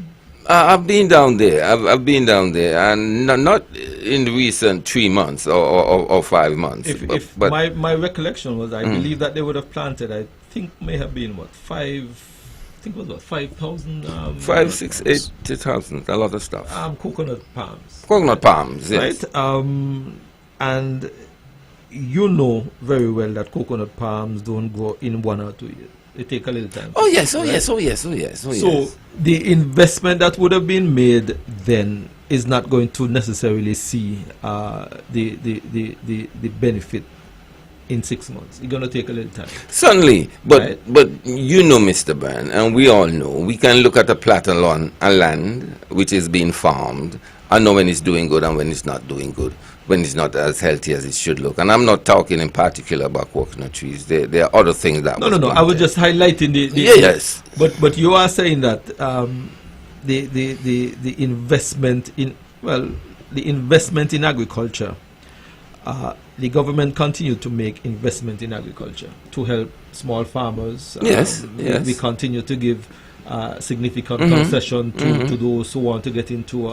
I've been down there. I've been down there, and not in the recent 3 months or 5 months. But My recollection was, I believe that they would have planted, I think may have been 5,000 5, 6, 8,000, a lot of stuff. coconut palms. Coconut palms, yes. Right? And you know very well that coconut palms don't grow in 1 or 2 years. They take a little time. Oh yes, oh right? yes, oh yes, oh yes, oh So yes. the investment that would have been made then is not going to necessarily see the benefit in 6 months. It's going to take a little time. Certainly, but Right. but you know, Mr. Byrne, and we all know, we can look at a plot of land which is being farmed and know when it's doing good and when it's not doing good, when it's not as healthy as it should look. And I'm not talking in particular about coconut trees. There are other things that. No. I was just highlighting the Yes. But you are saying that the investment in agriculture. The government continued to make investment in agriculture to help small farmers. Yes. We continue to give significant concession to those who want to get into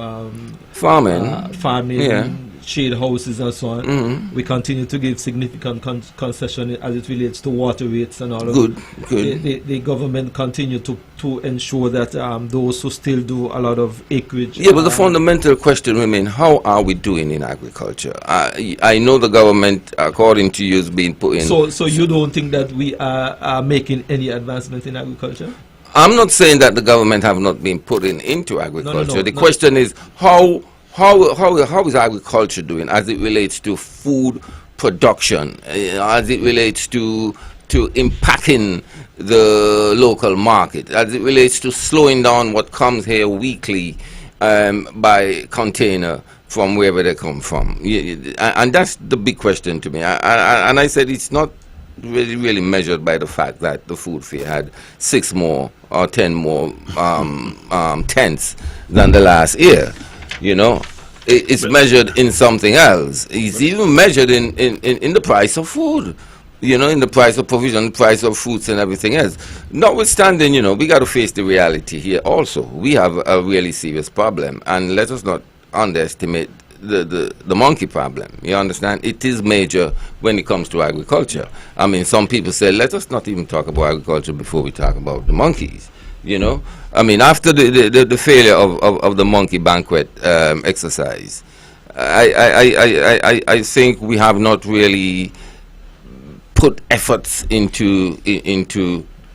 farming, Yeah. shade houses and so on. We continue to give significant concession as it relates to water rates and all of Good, that. good. The government continue to ensure that those who still do a lot of acreage. Yeah, but the fundamental question remains: how are we doing in agriculture? I know the government, according to you, is being put in. So you don't think that we are making any advancement in agriculture? I'm not saying that the government have not been putting into agriculture. The no. question is how is agriculture doing as it relates to food production, as it relates to impacting the local market, as it relates to slowing down what comes here weekly by container from wherever they come from. And that's the big question to me. And I said it's not really measured by the fact that the food fair had 6 more or 10 more tents than the last year. You know, it's measured in something else. It's even measured in the price of food. You know, in the price of provision, the price of fruits and everything else. Notwithstanding, you know, we got to face the reality here also. We have a really serious problem, and let us not underestimate the monkey problem. You understand? It is major when it comes to agriculture. I mean, some people say, let us not even talk about agriculture before we talk about the monkeys. You know, I mean, after the failure of the monkey banquet exercise, I think we have not really put efforts into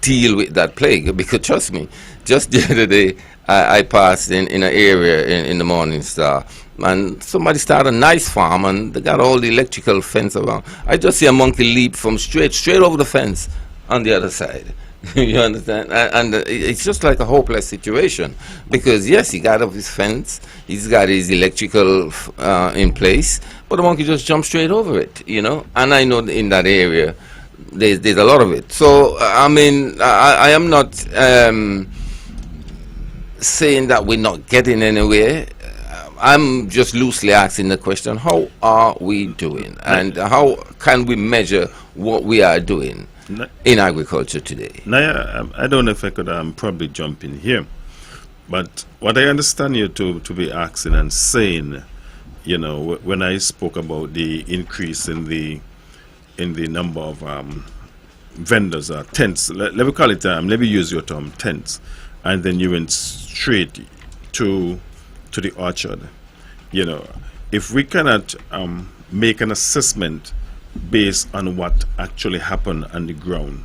deal with that plague. Because trust me, just the other day I passed in an area in the Morning Star, and somebody started a nice farm, and they got all the electrical fence around. I just see a monkey leap from straight over the fence on the other side. You understand? And it's just like a hopeless situation, because yes, he got up his fence, he's got his electrical in place, but the monkey just jumped straight over it, you know. And I know in that area there's a lot of it. So I mean, I am not saying that we're not getting anywhere. I'm just loosely asking the question: how are we doing, and how can we measure what we are doing in agriculture today? Naya, I don't know if I could probably jump in here, but what I understand you to be asking and saying, you know, when I spoke about the increase in the number of vendors or tents, let me call it let me use your term, tents, and then you went straight to the orchard. You know, if we cannot make an assessment based on what actually happened on the ground,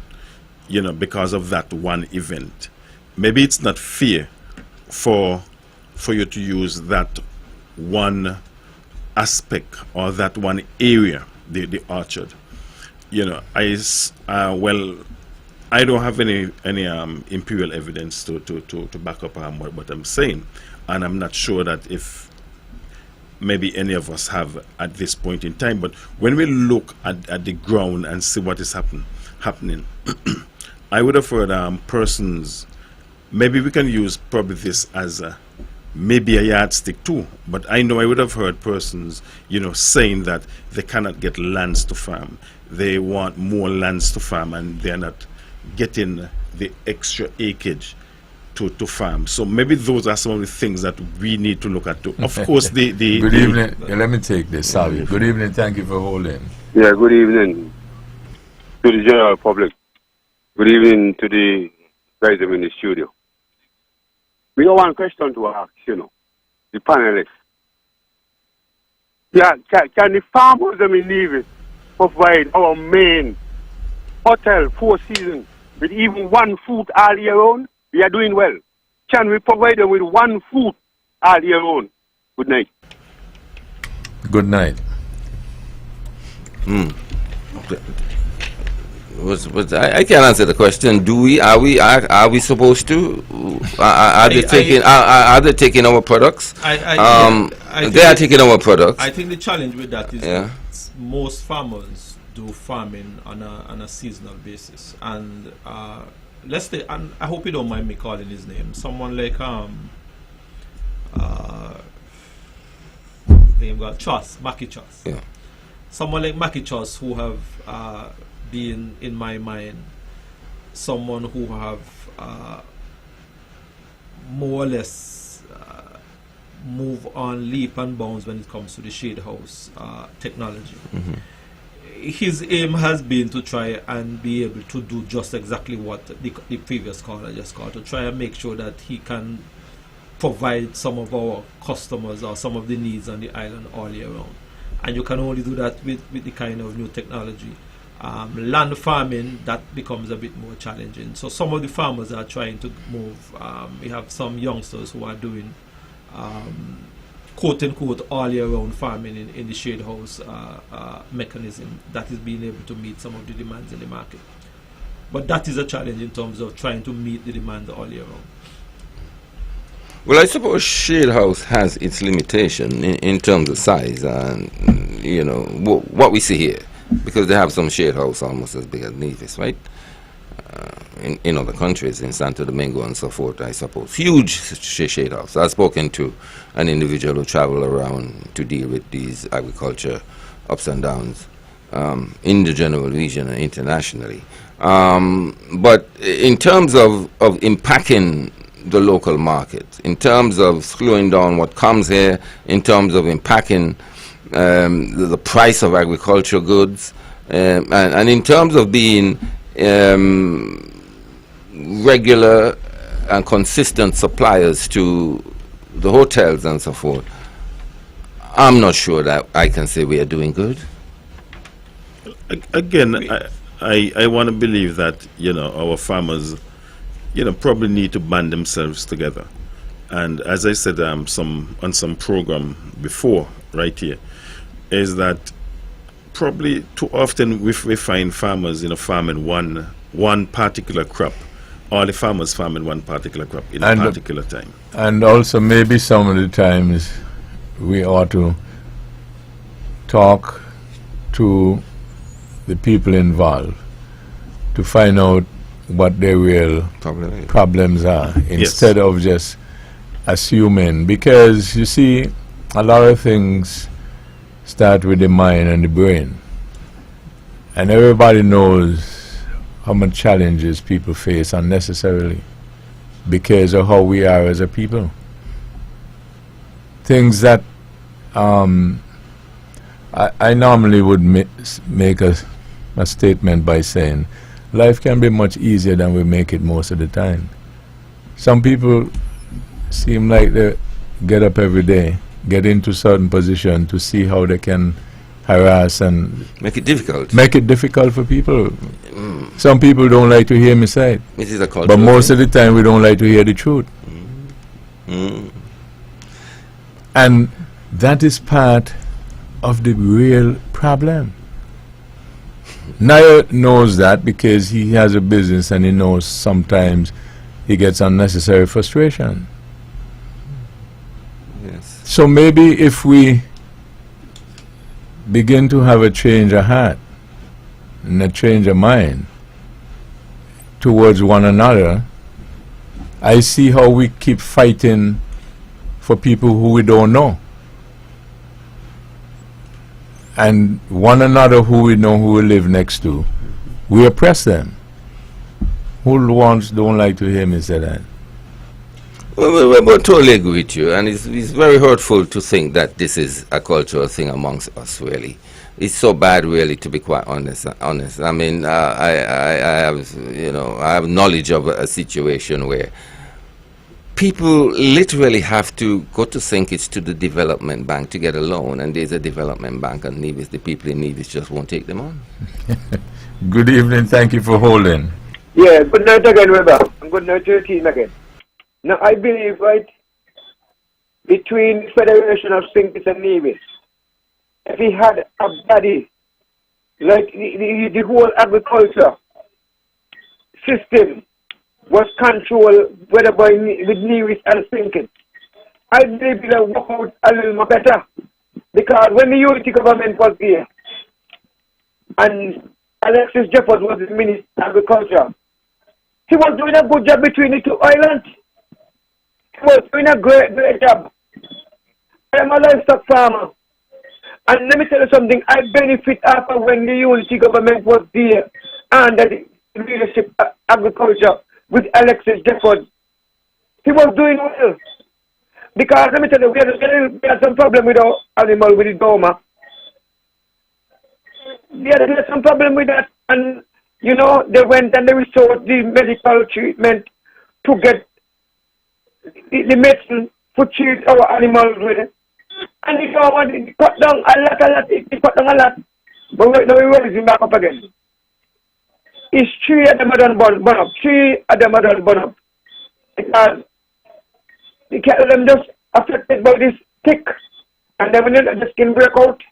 you know, because of that one event, maybe it's not fair for you to use that one aspect or that one area, the orchard. You know, I don't have any imperial evidence to back up what I'm saying, and I'm not sure that if maybe any of us have at this point in time. But when we look at the ground and see what is happening, I would have heard persons. Maybe we can use probably this as maybe a yardstick too. But I know I would have heard persons, you know, saying that they cannot get lands to farm. They want more lands to farm, and they're not getting the extra acreage to farm. So maybe those are some of the things that we need to look at too. Of course, the Good evening. Let me take this. Sorry. Good evening. Thank you for holding. Yeah, good evening to the general public. Good evening to the guys in the studio. We got one question to ask, you know, the panelists. Yeah, can the farmers in Nevis provide our main hotel, Four Seasons, with even one food all year round? We are doing well. Can we provide them with one food all year round? Good night. Good night. I can't answer the question. Are we supposed to? Are they taking our products? They are taking our products. I think the challenge with that is that most farmers do farming on a seasonal basis, and let's say, and I hope you don't mind me calling his name. Someone like name got Chos, Mackie Chos. Yeah. Someone like Mackie Chos who have been in my mind someone who have more or less move on leap and bounds when it comes to the shade house technology. His aim has been to try and be able to do just exactly what the previous caller just called, to try and make sure that he can provide some of our customers or some of the needs on the island all year round. And you can only do that with the kind of new technology. Land farming, that becomes a bit more challenging. So some of the farmers are trying to move. We have some youngsters who are doing quote-unquote all year round farming in the shade house mechanism that is being able to meet some of the demands in the market. But that is a challenge in terms of trying to meet the demand all year round. Well, I suppose shade house has its limitation in terms of size and, you know, what we see here, because they have some shade house almost as big as Nevis, right? In other countries, in Santo Domingo and so forth, I suppose. Huge shade house. I've spoken to an individual who traveled around to deal with these agriculture ups and downs in the general region and internationally. But in terms of impacting the local market, in terms of slowing down what comes here, in terms of impacting the price of agricultural goods, and in terms of being regular and consistent suppliers to the hotels and so forth, I'm not sure that I can say we are doing good. Again, I want to believe that, you know, our farmers, you know, probably need to band themselves together. And as I said on some program before, right here, is that probably too often we find farmers, you know, farming one particular crop. All the farmers farming one particular crop in a particular time. And also maybe some of the times we ought to talk to the people involved to find out what their real problems are, instead of just assuming. Because you see, a lot of things start with the mind and the brain, and everybody knows how much challenges people face unnecessarily because of how we are as a people. Things that I normally would make a statement by saying life can be much easier than we make it most of the time. Some people seem like they get up every day, get into certain position to see how they can harass and make it difficult. Make it difficult for people. Some people don't like to hear me say it. It is a culture, but most of the time we don't like to hear the truth. And That is part of the real problem. Naya knows that because he has a business and he knows sometimes he gets unnecessary frustration. Yes. So maybe if we begin to have a change of heart and a change of mind towards one another, I see how we keep fighting for people who we don't know. And one another who we know, who we live next to, we oppress them. Who once don't like to hear me say that? Well, we totally agree with you, and it's very hurtful to think that this is a cultural thing amongst us, really. It's so bad, really, to be quite honest. I mean, I have knowledge of a situation where people literally have to go to St. Kitts to the development bank to get a loan, and there's a development bank on Nevis. The people in Nevis just won't take them on. Good evening, thank you for holding. Yeah, good night again, Webbo. And good night to your team again. Now, I believe, right, between Federation of St. Kitts and Nevis, if he had a body, like the whole agriculture system was controlled whether with Nevis and St. Kitts, I believe it would work out a little more better. Because when the unity government was here, and Alexis Jeffers was the Minister of Agriculture, he was doing a good job between the two islands. He was doing a great job. I am a livestock farmer. And let me tell you something, I benefit after when the unity government was there under the leadership of agriculture with Alexis Jeffers. He was doing well. Because let me tell you, we had some problem with our animal, with the doma. We had some problem with that, and you know, they went and they restored the medical treatment to get the medicine to treat our animals with it. And the government cut down a lot, it cut down a lot. But right now we're raising back up again. It's 3 of them are done burn up. 3 of them are done burn up. Because the cattle them just affected by this tick. And then when the skin break out,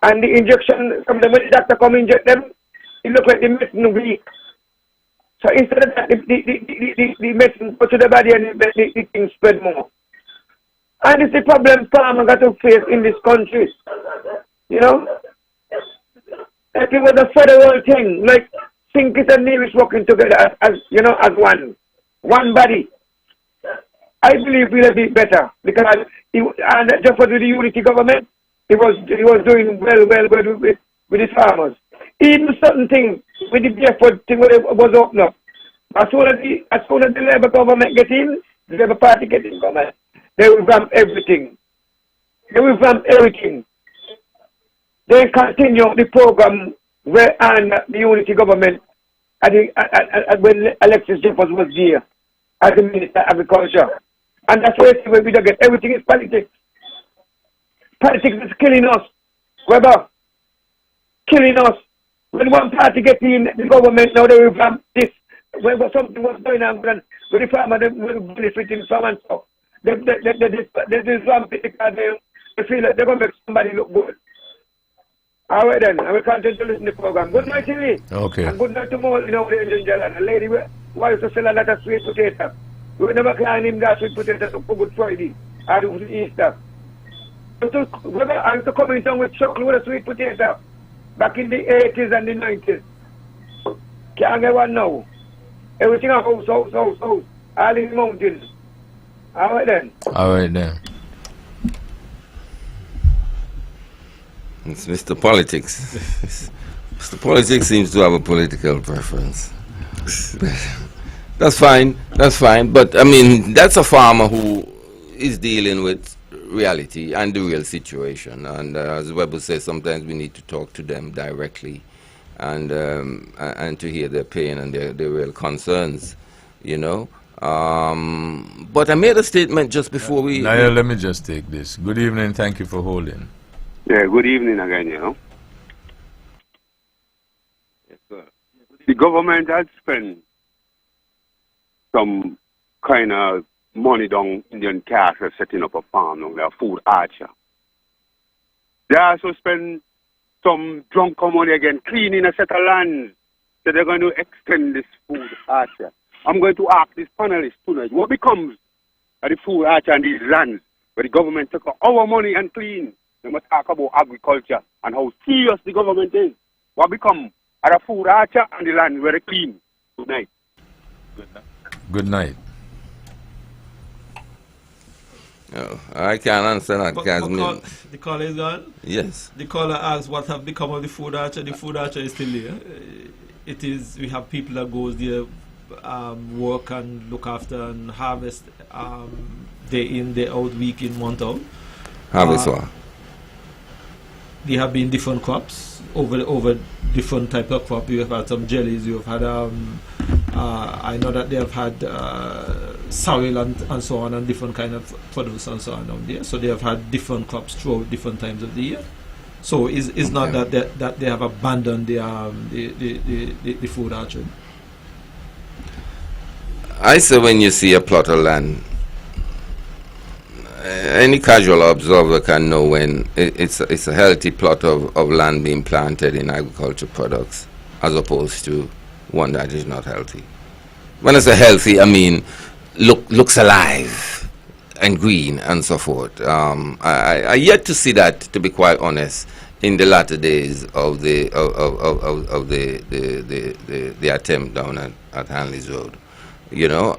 and the injection, from the when the doctor come inject them, it look like the medicine weak. So instead of that, the medicine go to the body and the thing spread more. And it's the problem farmers got to face in this country. You know? Like it was a federal thing, like St. Kitts and Nevis working together as you know, as one body. I believe we'll be better because and just for the unity government, he was doing well with the farmers. Even certain things with the Jefford thing was open up. As soon as the Labour government get in, the Labour Party get in government, they will revamp everything. They continue the program where and the unity government when Alexis Jeffers was there as the Minister of Agriculture. And that's why we don't get everything is politics. Politics is killing us. Webbo, killing us. When one party gets in the government, now they revamp this. When something was going on with the farmer, they were benefiting from and so. They revamp it because they feel like they're going to make somebody look good. All right then, I will continue to listen to the program. Good night, TV. Okay. And good night to more, ladies and gentlemen. A lady who used to sell a lot of sweet potato. We never can him that sweet potato for Good Friday or Easter. I used to come in town with chocolate with a sweet potato back in the 80s and the 90s. Can't get one now. Everything a house. All in the mountains. All right then. It's Mr. Politics. Mr. Politics seems to have a political preference. That's fine. But I mean, that's a farmer who is dealing with reality and the real situation. And as Webbo says, sometimes we need to talk to them directly and to hear their pain and their real concerns, you know. But I made a statement just before we... Naya, let me just take this. Good evening, thank you for holding. Yeah, good evening again, you know. Yes, sir. The government has spent some kind of money down Indian cash for setting up a farm down there, food archer. They also spend some drunk money again cleaning a set of lands. So they're going to extend this food archer. I'm going to ask this panelist tonight, what becomes of the food archer and these lands where the government took our money and clean? They must talk about agriculture and how serious the government is. What becomes of the food archer and the land where they clean? Good night. Good night. No, I can't answer that, Casmin. The caller is gone? Yes. The caller asks what have become of the food archer. The food archer is still there. It is, we have people that goes there, work and look after and harvest day in, day out, week in, month out. Harvest what? There have been different crops over different type of crop. You have had some jellies. You have had I know that they have had sorrel and so on, and different kind of produce and so on down there. So they have had different crops throughout different times of the year. So it's not that they have abandoned the food archery. I say when you see a plot of land, any casual observer can know when it's a healthy plot of land being planted in agricultural products as opposed to one that is not healthy. When I say healthy, I mean looks alive and green and so forth. I yet to see that, to be quite honest, in the latter days of the attempt down at Hanley's Road. You know,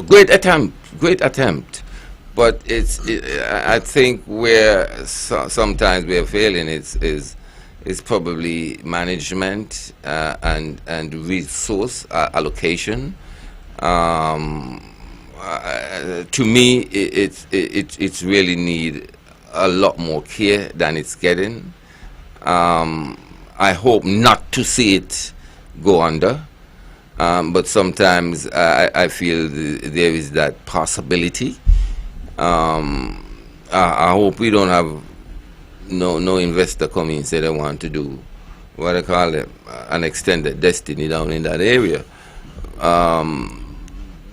great attempt. But I think where sometimes we are failing is probably management and resource allocation. To me, it's really need a lot more care than it's getting. I hope not to see it go under, but sometimes I feel there is that possibility. I hope we don't have no investor come in and say they want to do what I call it, an extended destiny down in that area,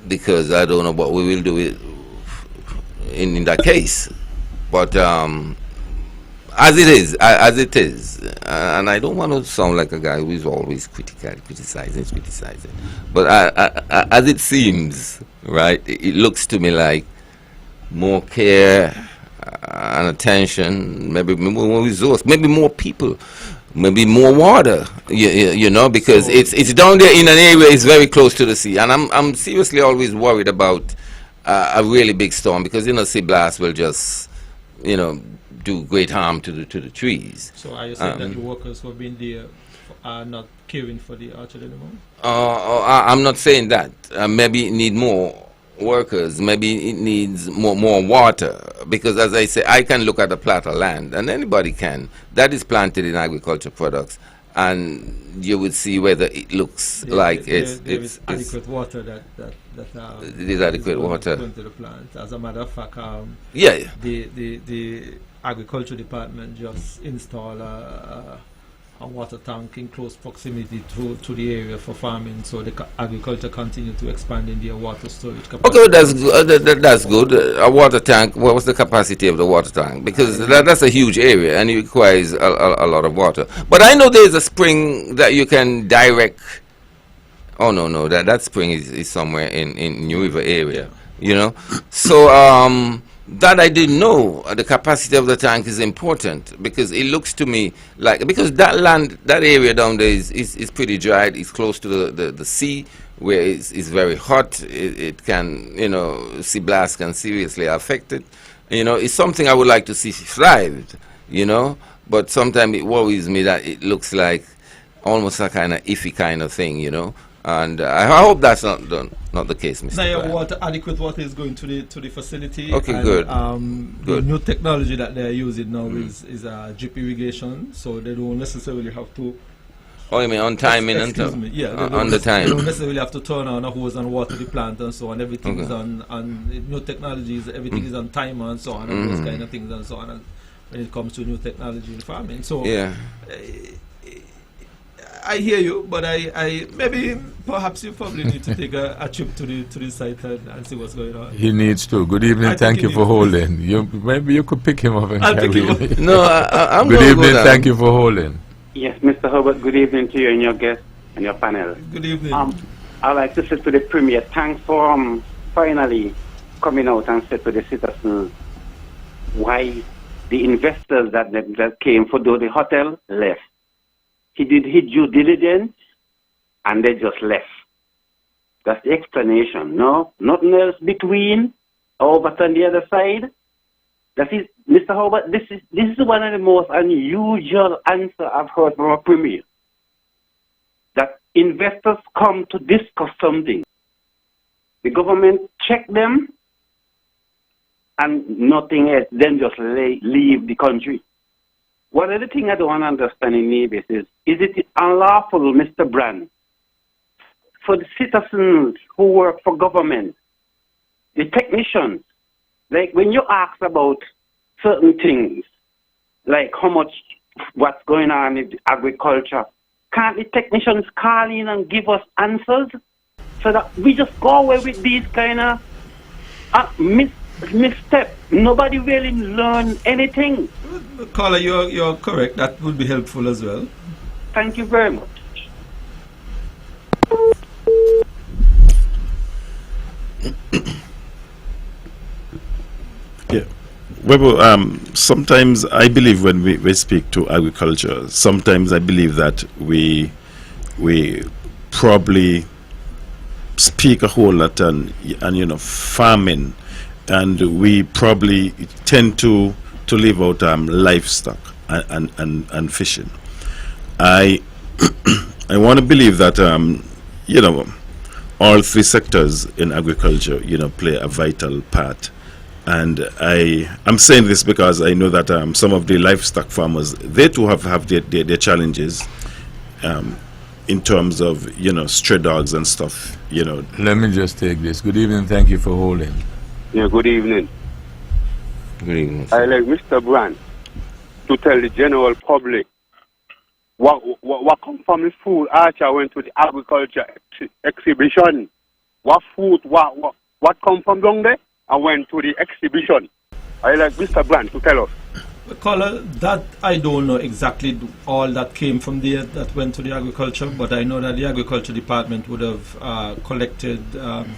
because I don't know what we will do in that case. But as it is, and I don't want to sound like a guy who is always criticizing. But as it seems, right, it looks to me like more care and attention, maybe more resource, maybe more people, maybe more water, you know, because so it's down there in an area it's very close to the sea, and I'm seriously always worried about a really big storm, because sea blast will just do great harm to the trees. So are you saying that the workers who have been there are not caring for the orchard anymore? I'm not saying that. Maybe it need more workers, maybe it needs more water, because as I say, I can look at a plot of land, and anybody can, that is planted in agricultural products, and you would see whether it looks like it's adequate water that it is adequate water going to the plant. As a matter of fact, the agriculture department just installed a water tank in close proximity to the area for farming, so the agriculture continue to expand in their water storage capacity. Okay, that's good. A water tank, what was the capacity of the water tank? Because that's a huge area and it requires a lot of water. But I know there's a spring that you can direct. Oh, no, that spring is somewhere in New River area, So, that I didn't know. The capacity of the tank is important, because it looks to me like, because that land, that area down there is pretty dry. It's close to the sea, where it's very hot. It can, sea blast can seriously affect it. It's something I would like to see thrived, but sometimes it worries me that it looks like almost a kind of iffy kind of thing, And I hope that's not the case, Mr. Now, adequate water is going to the facility. Okay, and, good. The new technology that they're using now is drip irrigation, so they don't necessarily have to. Oh, you mean on time in Excuse me. Yeah, on the time. They don't necessarily have to turn on a hose and water the plant and so on. Everything is on new technologies. Everything is on timer and so on, and those kind of things and so on. And when it comes to new technology in farming, so yeah. I hear you, but I maybe perhaps you probably need to take a trip to the site and see what's going on. He needs to. Good evening. Thank you for holding. Maybe you could pick him up and carry him. No, I'm Good gonna evening. go Thank you for holding. Yes, Mr. Herbert, good evening to you and your guests and your panel. Good evening. I'd like to say to the Premier, thanks for finally coming out and say to the citizens why the investors that came for the hotel left. He did his due diligence and they just left. That's the explanation. No, nothing else between over on the other side. That is, Mr. Herbert, this is one of the most unusual answers I've heard from a Premier. That investors come to discuss something. The government check them and nothing else, then just leave the country. One of the things I don't understand in Nevis is it unlawful, Mr. Brand, for the citizens who work for government, the technicians, like when you ask about certain things, like how much, what's going on in agriculture, can't the technicians call in and give us answers so that we just go away with these kind of misstep? Nobody really learn anything. Caller, you're correct. That would be helpful as well. Thank you very much. Yeah. Webbo, sometimes I believe when we speak to agriculture, sometimes I believe that we probably speak a whole lot and farming, and we probably tend to leave out livestock and fishing. I want to believe that all three sectors in agriculture play a vital part. And I'm saying this because I know that some of the livestock farmers, they too have their challenges in terms of stray dogs and stuff. Let me just take this. Good evening. Thank you for holding. Yeah, good evening. Good evening. I like Mr. Brand to tell the general public what come from his food after I went to the agriculture exhibition. What food, what come from down there? I went to the exhibition. I like Mr. Brand to tell us. Caller, that I don't know exactly all that came from there that went to the agriculture, but I know that the agriculture department would have collected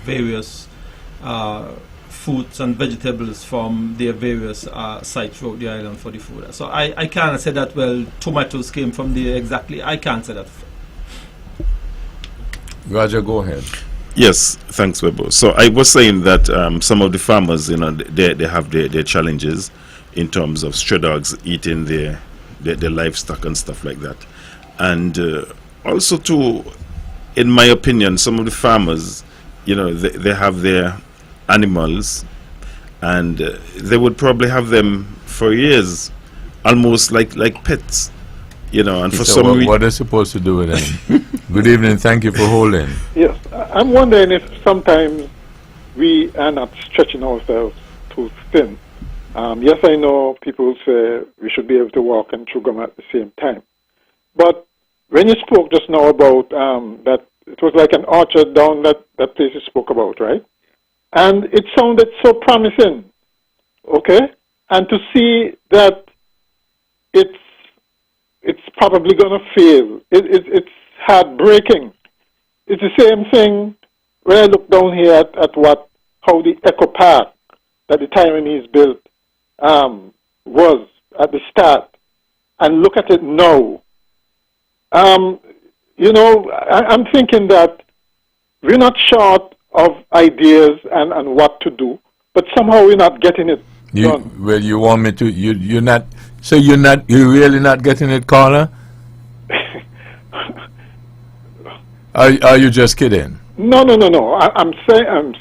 various fruits and vegetables from their various sites throughout the island for the food. So I can't say that, well, tomatoes came from there exactly. I can't say that. Roger, go ahead. Yes, thanks, Webbo. So I was saying that some of the farmers, they have their challenges in terms of stray dogs eating their livestock and stuff like that. And also, too, in my opinion, some of the farmers, they have their animals, and they would probably have them for years, almost like pets. And for some reason, what are they supposed to do with them? Good evening. Thank you for holding. Yes, I'm wondering if sometimes we are not stretching ourselves too thin. Yes, I know people say we should be able to walk and chew gum at the same time. But when you spoke just now about that it was like an orchard down that place you spoke about, right? And it sounded so promising, okay? And to see that it's probably going to fail, it's heartbreaking. It's the same thing when I look down here at how the Eco Park that the Taiwanese built was at the start, and look at it now. I'm thinking that we're not short of ideas and what to do, but somehow we're not getting it done. Well, you want me to? You're not. So you're really not getting it, Carla? Are you just kidding? No. I'm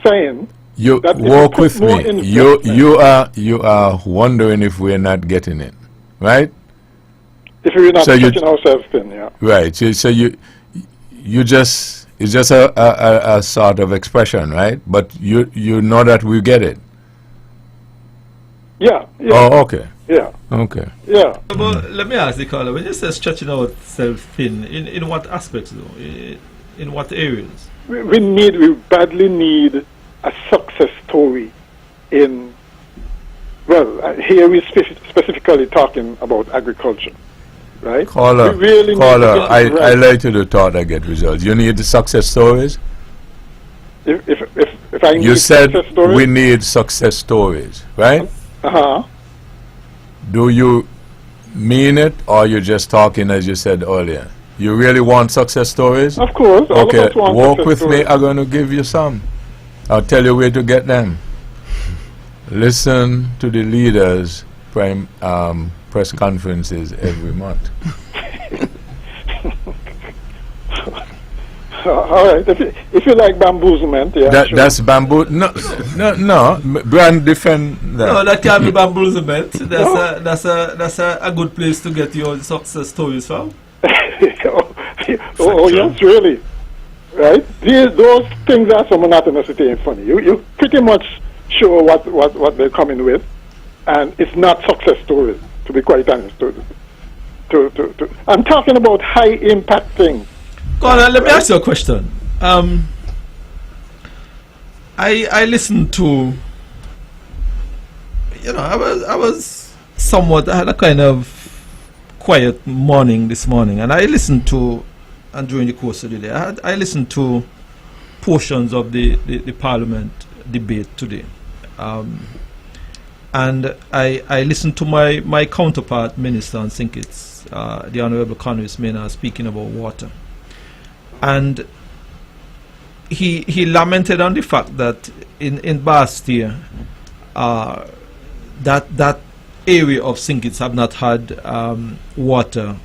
saying. You walk with me. You are wondering if we're not getting it, right? If we're not stretching ourselves thin, yeah. Right. So you just, it's just a sort of expression, right? But you know that we get it. Yeah. Oh, okay. Yeah. Okay. Yeah. But let me ask the caller, when you say stretching out self thin, in what aspects though? In what areas? We badly need a success story in, well, here we're specifically talking about agriculture, right? Caller, we really caller, need to get I like to do thought that get results. You need the success stories? If I need You said success stories, we need success stories, right? uh-huh. Do you mean it, or you just talking as you said earlier? You really want success stories? Of course. All Okay, of us want walk success with me. stories. I'm going to give you some. I'll tell you where to get them. Listen to the leaders' press conferences every month. All right. If you like bamboozlement, yeah. Sure. That's bamboo. No. Brand defend that. No, that can't be bamboozlement. That's a good place to get your success stories from. oh yes, really. Right? Those things are so monotonous, it ain't funny. You pretty much show what they're coming with, and it's not success stories, to be quite honest. I'm talking about high impact things. Connor, let me ask you a question. I listened to, I was somewhat, I had a kind of quiet morning this morning, and I listened to, and during the course of the day, I listened to portions of the Parliament debate today. And I listened to my counterpart minister, I think it's the Honourable Conway Mena, speaking about water. And he lamented on the fact that in Bastia, that area of St. Kitts have not had water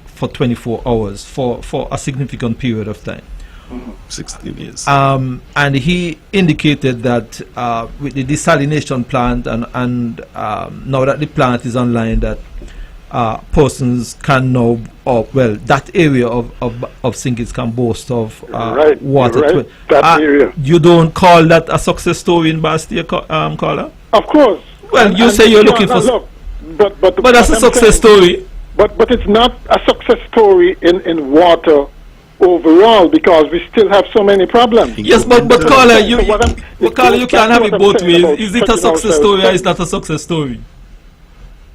for 24 hours for a significant period of time. 16 years. And he indicated that with the desalination plant and now that the plant is online, that persons can now, that area of St. Kitts can boast of water. Right. That area. You don't call that a success story in Bastia, caller? Of course. Well, you say you're looking for... Look, but that's a success story. But it's not a success story in water overall, because we still have so many problems. Yes, but caller, you can't have it both ways. Is it a success story or is not a success story?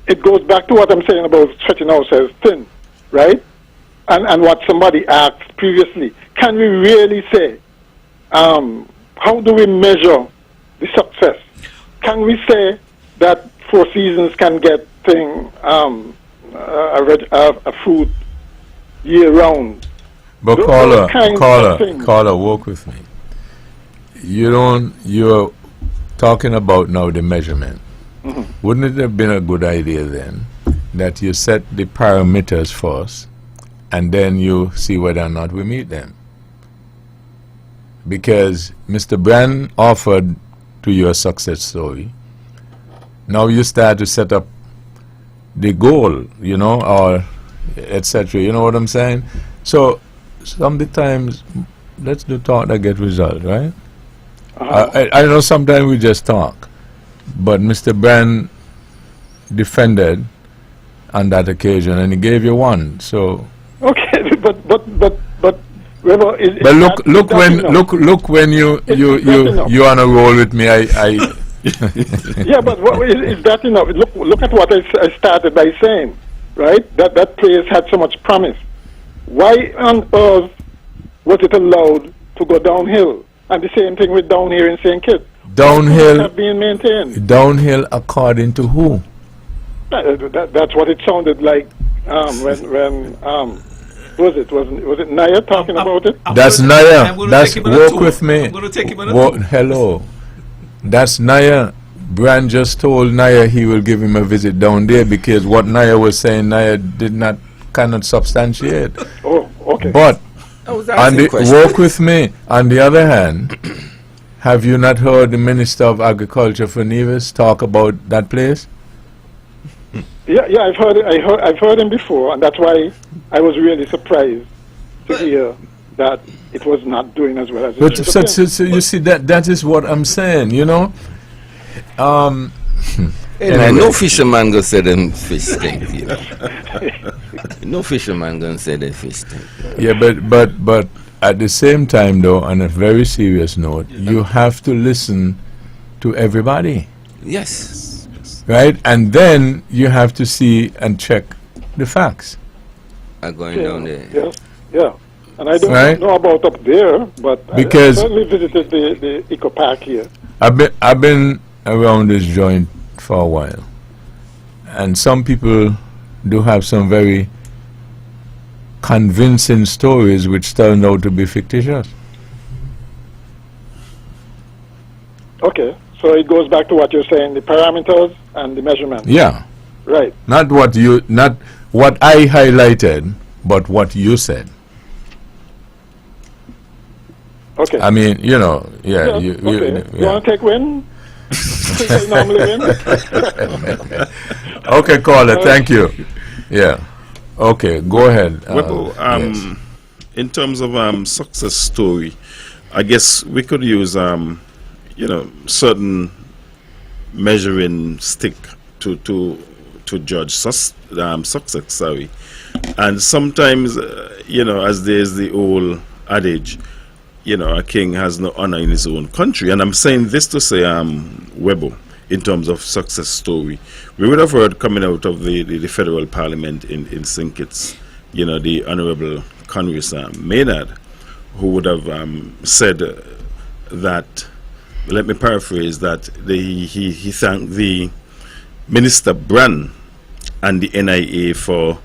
It goes back to what I'm saying about stretching ourselves thin, right? And what somebody asked previously. Can we really say, how do we measure the success? Can we say that Four Seasons can get a fruit year round? But caller, walk with me. You're talking about now the measurement. Mm-hmm. Wouldn't it have been a good idea then that you set the parameters first and then you see whether or not we meet them? Because Mr. Brand offered to you a success story. Now you start to set up the goal, or etc. You know what I'm saying? So sometimes let's do talk that get result, right? I know sometimes we just talk, but Mr. Brand defended on that occasion, and he gave you one. So okay, but look when you on a roll with me. I yeah, but is that enough? Look at what I started by saying, right? That place had so much promise. Why on earth was it allowed to go downhill? And the same thing with down here in St. Kitts. Downhill have been maintained. Downhill according to who? That's what it sounded like when was it Naya talking about it? That's Naya. That's walk with me. I'm going to take him on a tour. Hello. That's Naya. Brand just told Naya he will give him a visit down there because what Naya was saying, Naya cannot substantiate. Oh, okay. But walk with me. On the other hand, have you not heard the Minister of Agriculture for Nevis talk about that place? Yeah, I've heard it. I've heard him before, and that's why I was really surprised to hear that it was not doing as well as it should have been. So you see that is what I'm saying. And no fisherman gonna say them fish stink, you know. No fisherman gonna say they fish stink. Yeah, but at the same time, though, on a very serious note, you have to listen to everybody, Yes. right? And then you have to see and check the facts. I'm going down there. Yes, yeah. And I don't Right. know about up there, but Because- I certainly visited the Eco Park here. I've been around this joint for a while, and some people do have some very convincing stories which turned out to be fictitious. Okay, so it goes back to what you're saying, the parameters and the measurements. Yeah, Right. not what I highlighted, but what you said. Okay. I mean, you know, yeah. Yeah, okay. You want to take win? Take normally win? Okay, caller, thank you. Yeah. Okay, go ahead. Webbo, yes. in terms of success story, I guess we could use certain measuring stick to judge success. Sorry, and sometimes as there's the old adage, a king has no honor in his own country, and I'm saying this to say, Webbo, in terms of success story, we would have heard coming out of the federal parliament in St. Kitts, the Honorable Congress Maynard, who would have said that, let me paraphrase, that he thanked the Minister Brand and the NIA for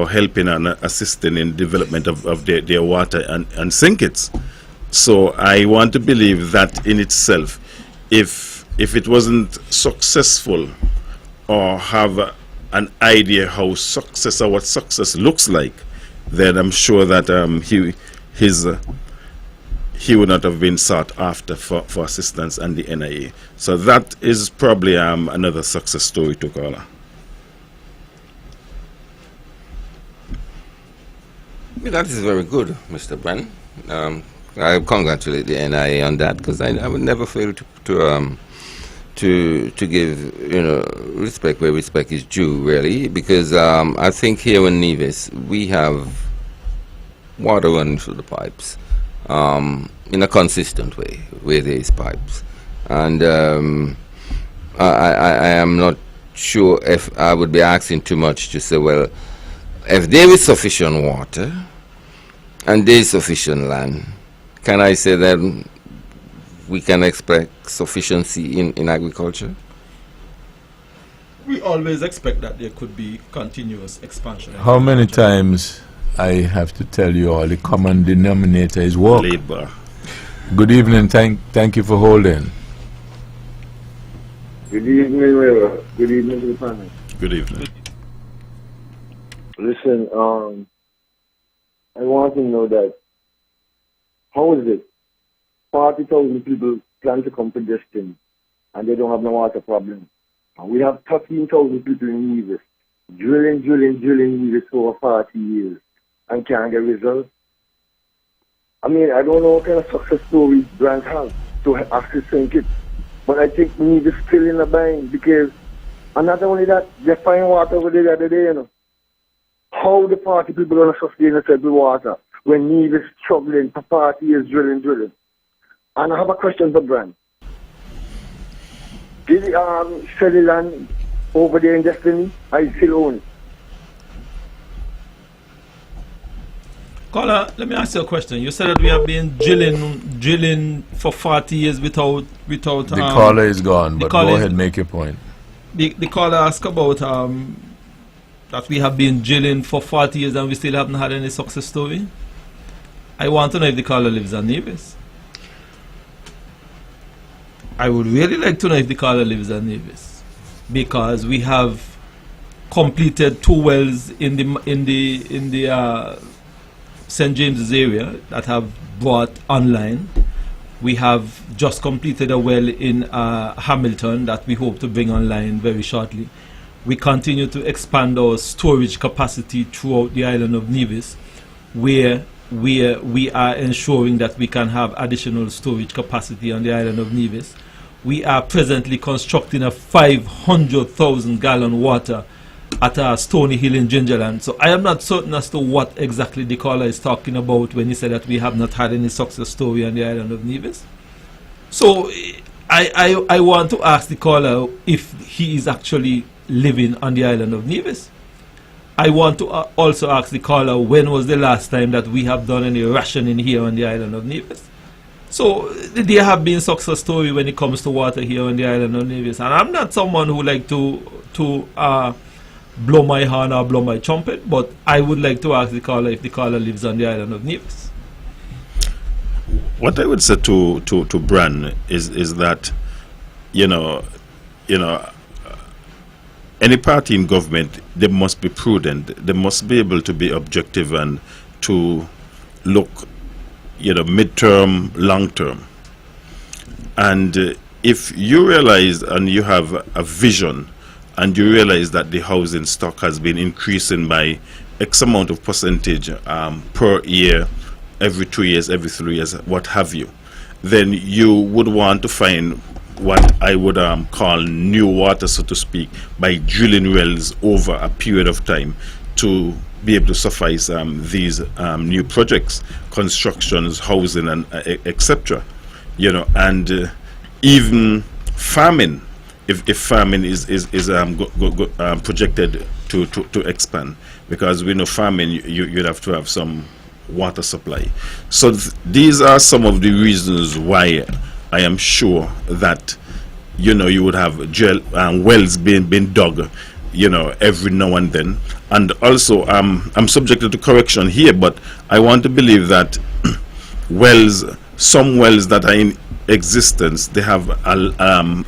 helping and assisting in development of their water and St. Kitts. So I want to believe that in itself, if it wasn't successful or have an idea how success or what success looks like, then I'm sure that he would not have been sought after for assistance and the NIA. So that is probably another success story to call. That is very good, Mr. Brand. I congratulate the NIA on that, because I would never fail to give respect where respect is due, really, because I think here in Nevis we have water running through the pipes in a consistent way where there is pipes, and I am not sure if I would be asking too much to say, well, if there is sufficient water and there is sufficient land, can I say that we can expect sufficiency in agriculture? We always expect that there could be continuous expansion. in How many agriculture. times I have to tell you all the common denominator is work. Labor. Good evening. Thank you for holding. Good evening, Webbo. Good evening to the panel. Good evening. Listen, I want to know that, how is it 40,000 people plan to come to Destin and they don't have no water problem? And we have 13,000 people in Nevis drilling Nevis for over 40 years and can't get results. I mean, I don't know what kind of success story Grant has to access St. Kitts, but I think Nevis still in a bind because, and not only that, they find water over there the other day, How the 40 people going to sustain themselves with water when Nevis is struggling for 40 years drilling? And I have a question for Brand. Did he sell the land over there in Destiny? I still own it. Caller, let me ask you a question. You said that we have been drilling for 40 years without. The caller is gone, but caller go is- ahead, make your point. The caller asked about that we have been drilling for 40 years and we still haven't had any success story. I want to know if the caller lives in Nevis. I would really like to know if the caller lives in Nevis, because we have completed 2 wells in the St. James's area that have brought online. We have just completed a well in Hamilton that we hope to bring online very shortly. We continue to expand our storage capacity throughout the island of Nevis, where we are ensuring that we can have additional storage capacity on the island of Nevis. we are presently constructing a 500,000 gallon water at Stony Hill in Gingerland. So I am not certain as to what exactly the caller is talking about when he said that we have not had any success story on the island of Nevis. So I want to ask the caller if he is actually living on the island of Nevis. I want to also ask the caller when was the last time that we have done any rationing here on the island of Nevis. So there have been success story when it comes to water here on the island of Nevis, and I'm not someone who like to blow my horn or blow my trumpet, but I would like to ask the caller if the caller lives on the island of Nevis. What I would say to Bran is that any party in government, they must be prudent. They must be able to be objective and to look, midterm, long term. And if you realize and you have a vision and you realize that the housing stock has been increasing by X amount of percentage per year, every 2 years, every 3 years, what have you, then you would want to find what I would call new water, so to speak, by drilling wells over a period of time to be able to suffice these new projects, constructions, housing, and etc. And even farming, if farming is projected to expand, because we know farming you'd have to have some water supply. So these are some of the reasons why I am sure that you would have wells being dug every now and then. And also I'm subjected to correction here, but I want to believe that some wells that are in existence, they have a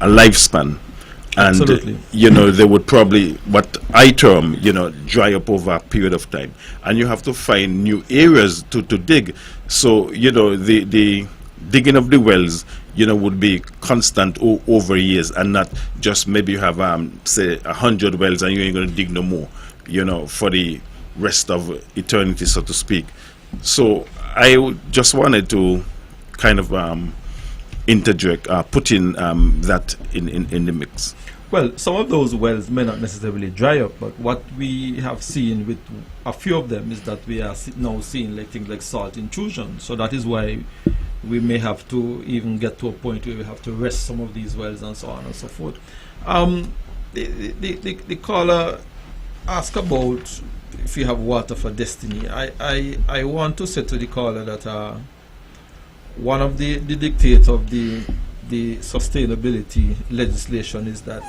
lifespan. And Absolutely. They would probably, what I term, dry up over a period of time, and you have to find new areas to dig. So the digging of the wells would be constant over years, and not just maybe you have say 100 wells and you ain't going to dig no more for the rest of eternity, so to speak. So I just wanted to kind of interject, put in that in the mix. Well, some of those wells may not necessarily dry up, but what we have seen with a few of them is that we are now seeing things like salt intrusion. So that is why we may have to even get to a point where we have to rest some of these wells and so on and so forth. The caller asked about if you have water for destiny. I want to say to the caller that one of the dictates of the sustainability legislation is that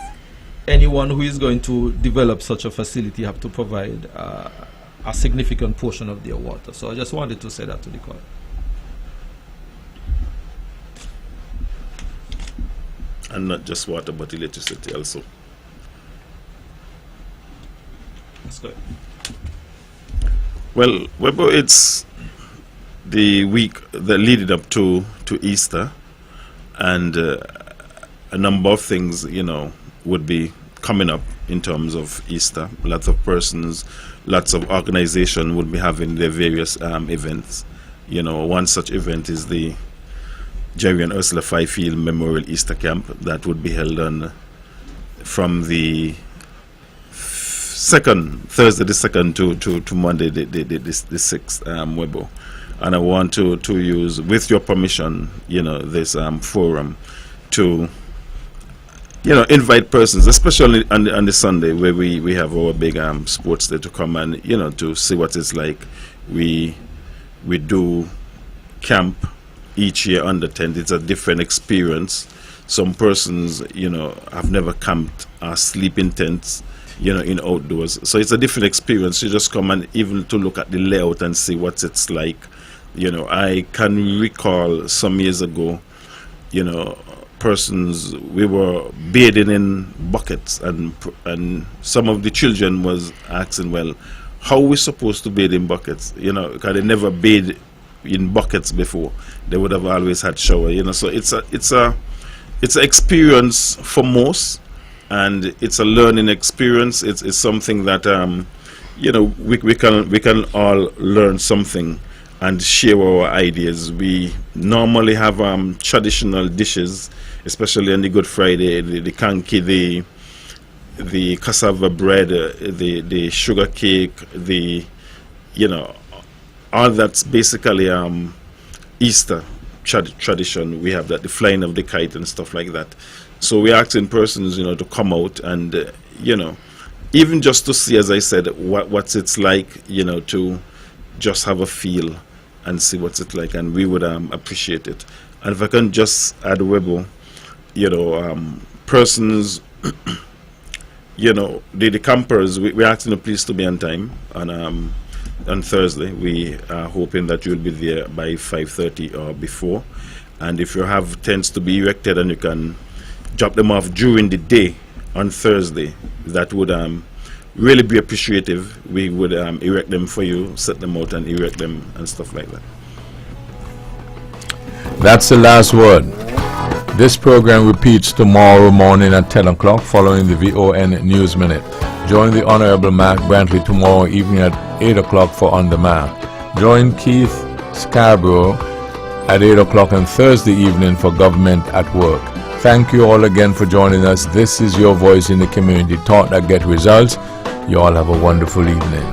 anyone who is going to develop such a facility have to provide a significant portion of their water. So I just wanted to say that to the caller. And not just water, but electricity also. That's good. Well, Webbo, it's the week that leading up to Easter, and a number of things, would be coming up in terms of Easter. Lots of persons, lots of organizations would be having their various events. One such event is the Jerry and Ursula Fifield Memorial Easter Camp that would be held from the Thursday the 2nd to Monday the 6th, Webbo. And I want to use, with your permission, this forum to invite persons, especially on the Sunday where we have our big sports day, to come and to see what it's like. We do camp each year under tent. It's a different experience. Some persons have never camped or sleep in tents in outdoors, so it's a different experience. You just come and even to look at the layout and see what it's like. I can recall some years ago, persons, we were bathing in buckets, and some of the children was asking, well, how are we supposed to bathe in buckets? Because they never bathed in buckets before. They would have always had shower. So it's a experience for most, and it's a learning experience. It's something that we can all learn something and share our ideas. We normally have traditional dishes, especially on the Good Friday, the kanki, the cassava bread, the sugar cake, all that's basically Easter tradition. We have that, the flying of the kite and stuff like that. So we're asking persons, to come out and, even just to see, as I said, what's it's like, to just have a feel and see what's it like, and we would appreciate it. And if I can just add, Webbo, persons, the campers, we're asking the police to be on time on Thursday. We are hoping that you'll be there by 5:30 or before. And if you have tents to be erected and you can drop them off during the day on Thursday, that would really be appreciative. We would erect them for you, set them out and erect them and stuff like that. That's the last word. This program repeats tomorrow morning at 10 o'clock following the VON News Minute. Join the Honorable Mark Brantley tomorrow evening at 8 o'clock for On Demand. Join Keith Scarborough at 8 o'clock on Thursday evening for Government at Work. Thank you all again for joining us. This is your voice in the community, thought that get results. You all have a wonderful evening.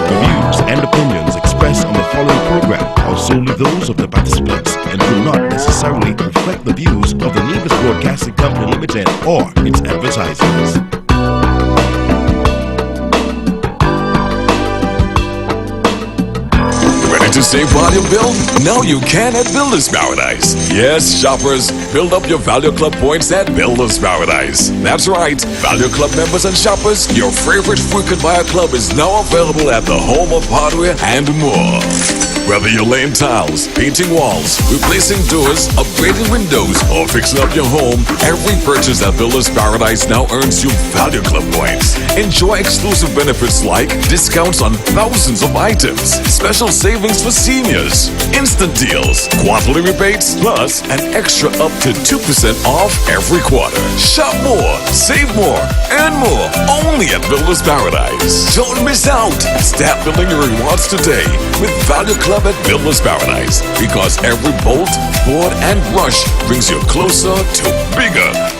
The views and opinions expressed on the following program are solely those of the participants and do not necessarily reflect the views of the Nevis Broadcasting Company Limited or its advertisers. To save while you build? Now you can at Builders Paradise. Yes, shoppers, build up your Value Club points at Builders Paradise. That's right, Value Club members and shoppers, your favorite frequent buyer club is now available at the home of hardware and more. Whether you're laying tiles, painting walls, replacing doors, upgrading windows, or fixing up your home, every purchase at Builders Paradise now earns you Value Club points. Enjoy exclusive benefits like discounts on thousands of items, special savings for seniors, instant deals, quarterly rebates, plus an extra up to 2% off every quarter. Shop more, save more, earn more, only at Builders Paradise. Don't miss out. Start building your rewards today with Value Club at Builders Paradise, because every bolt, board, and brush brings you closer to bigger.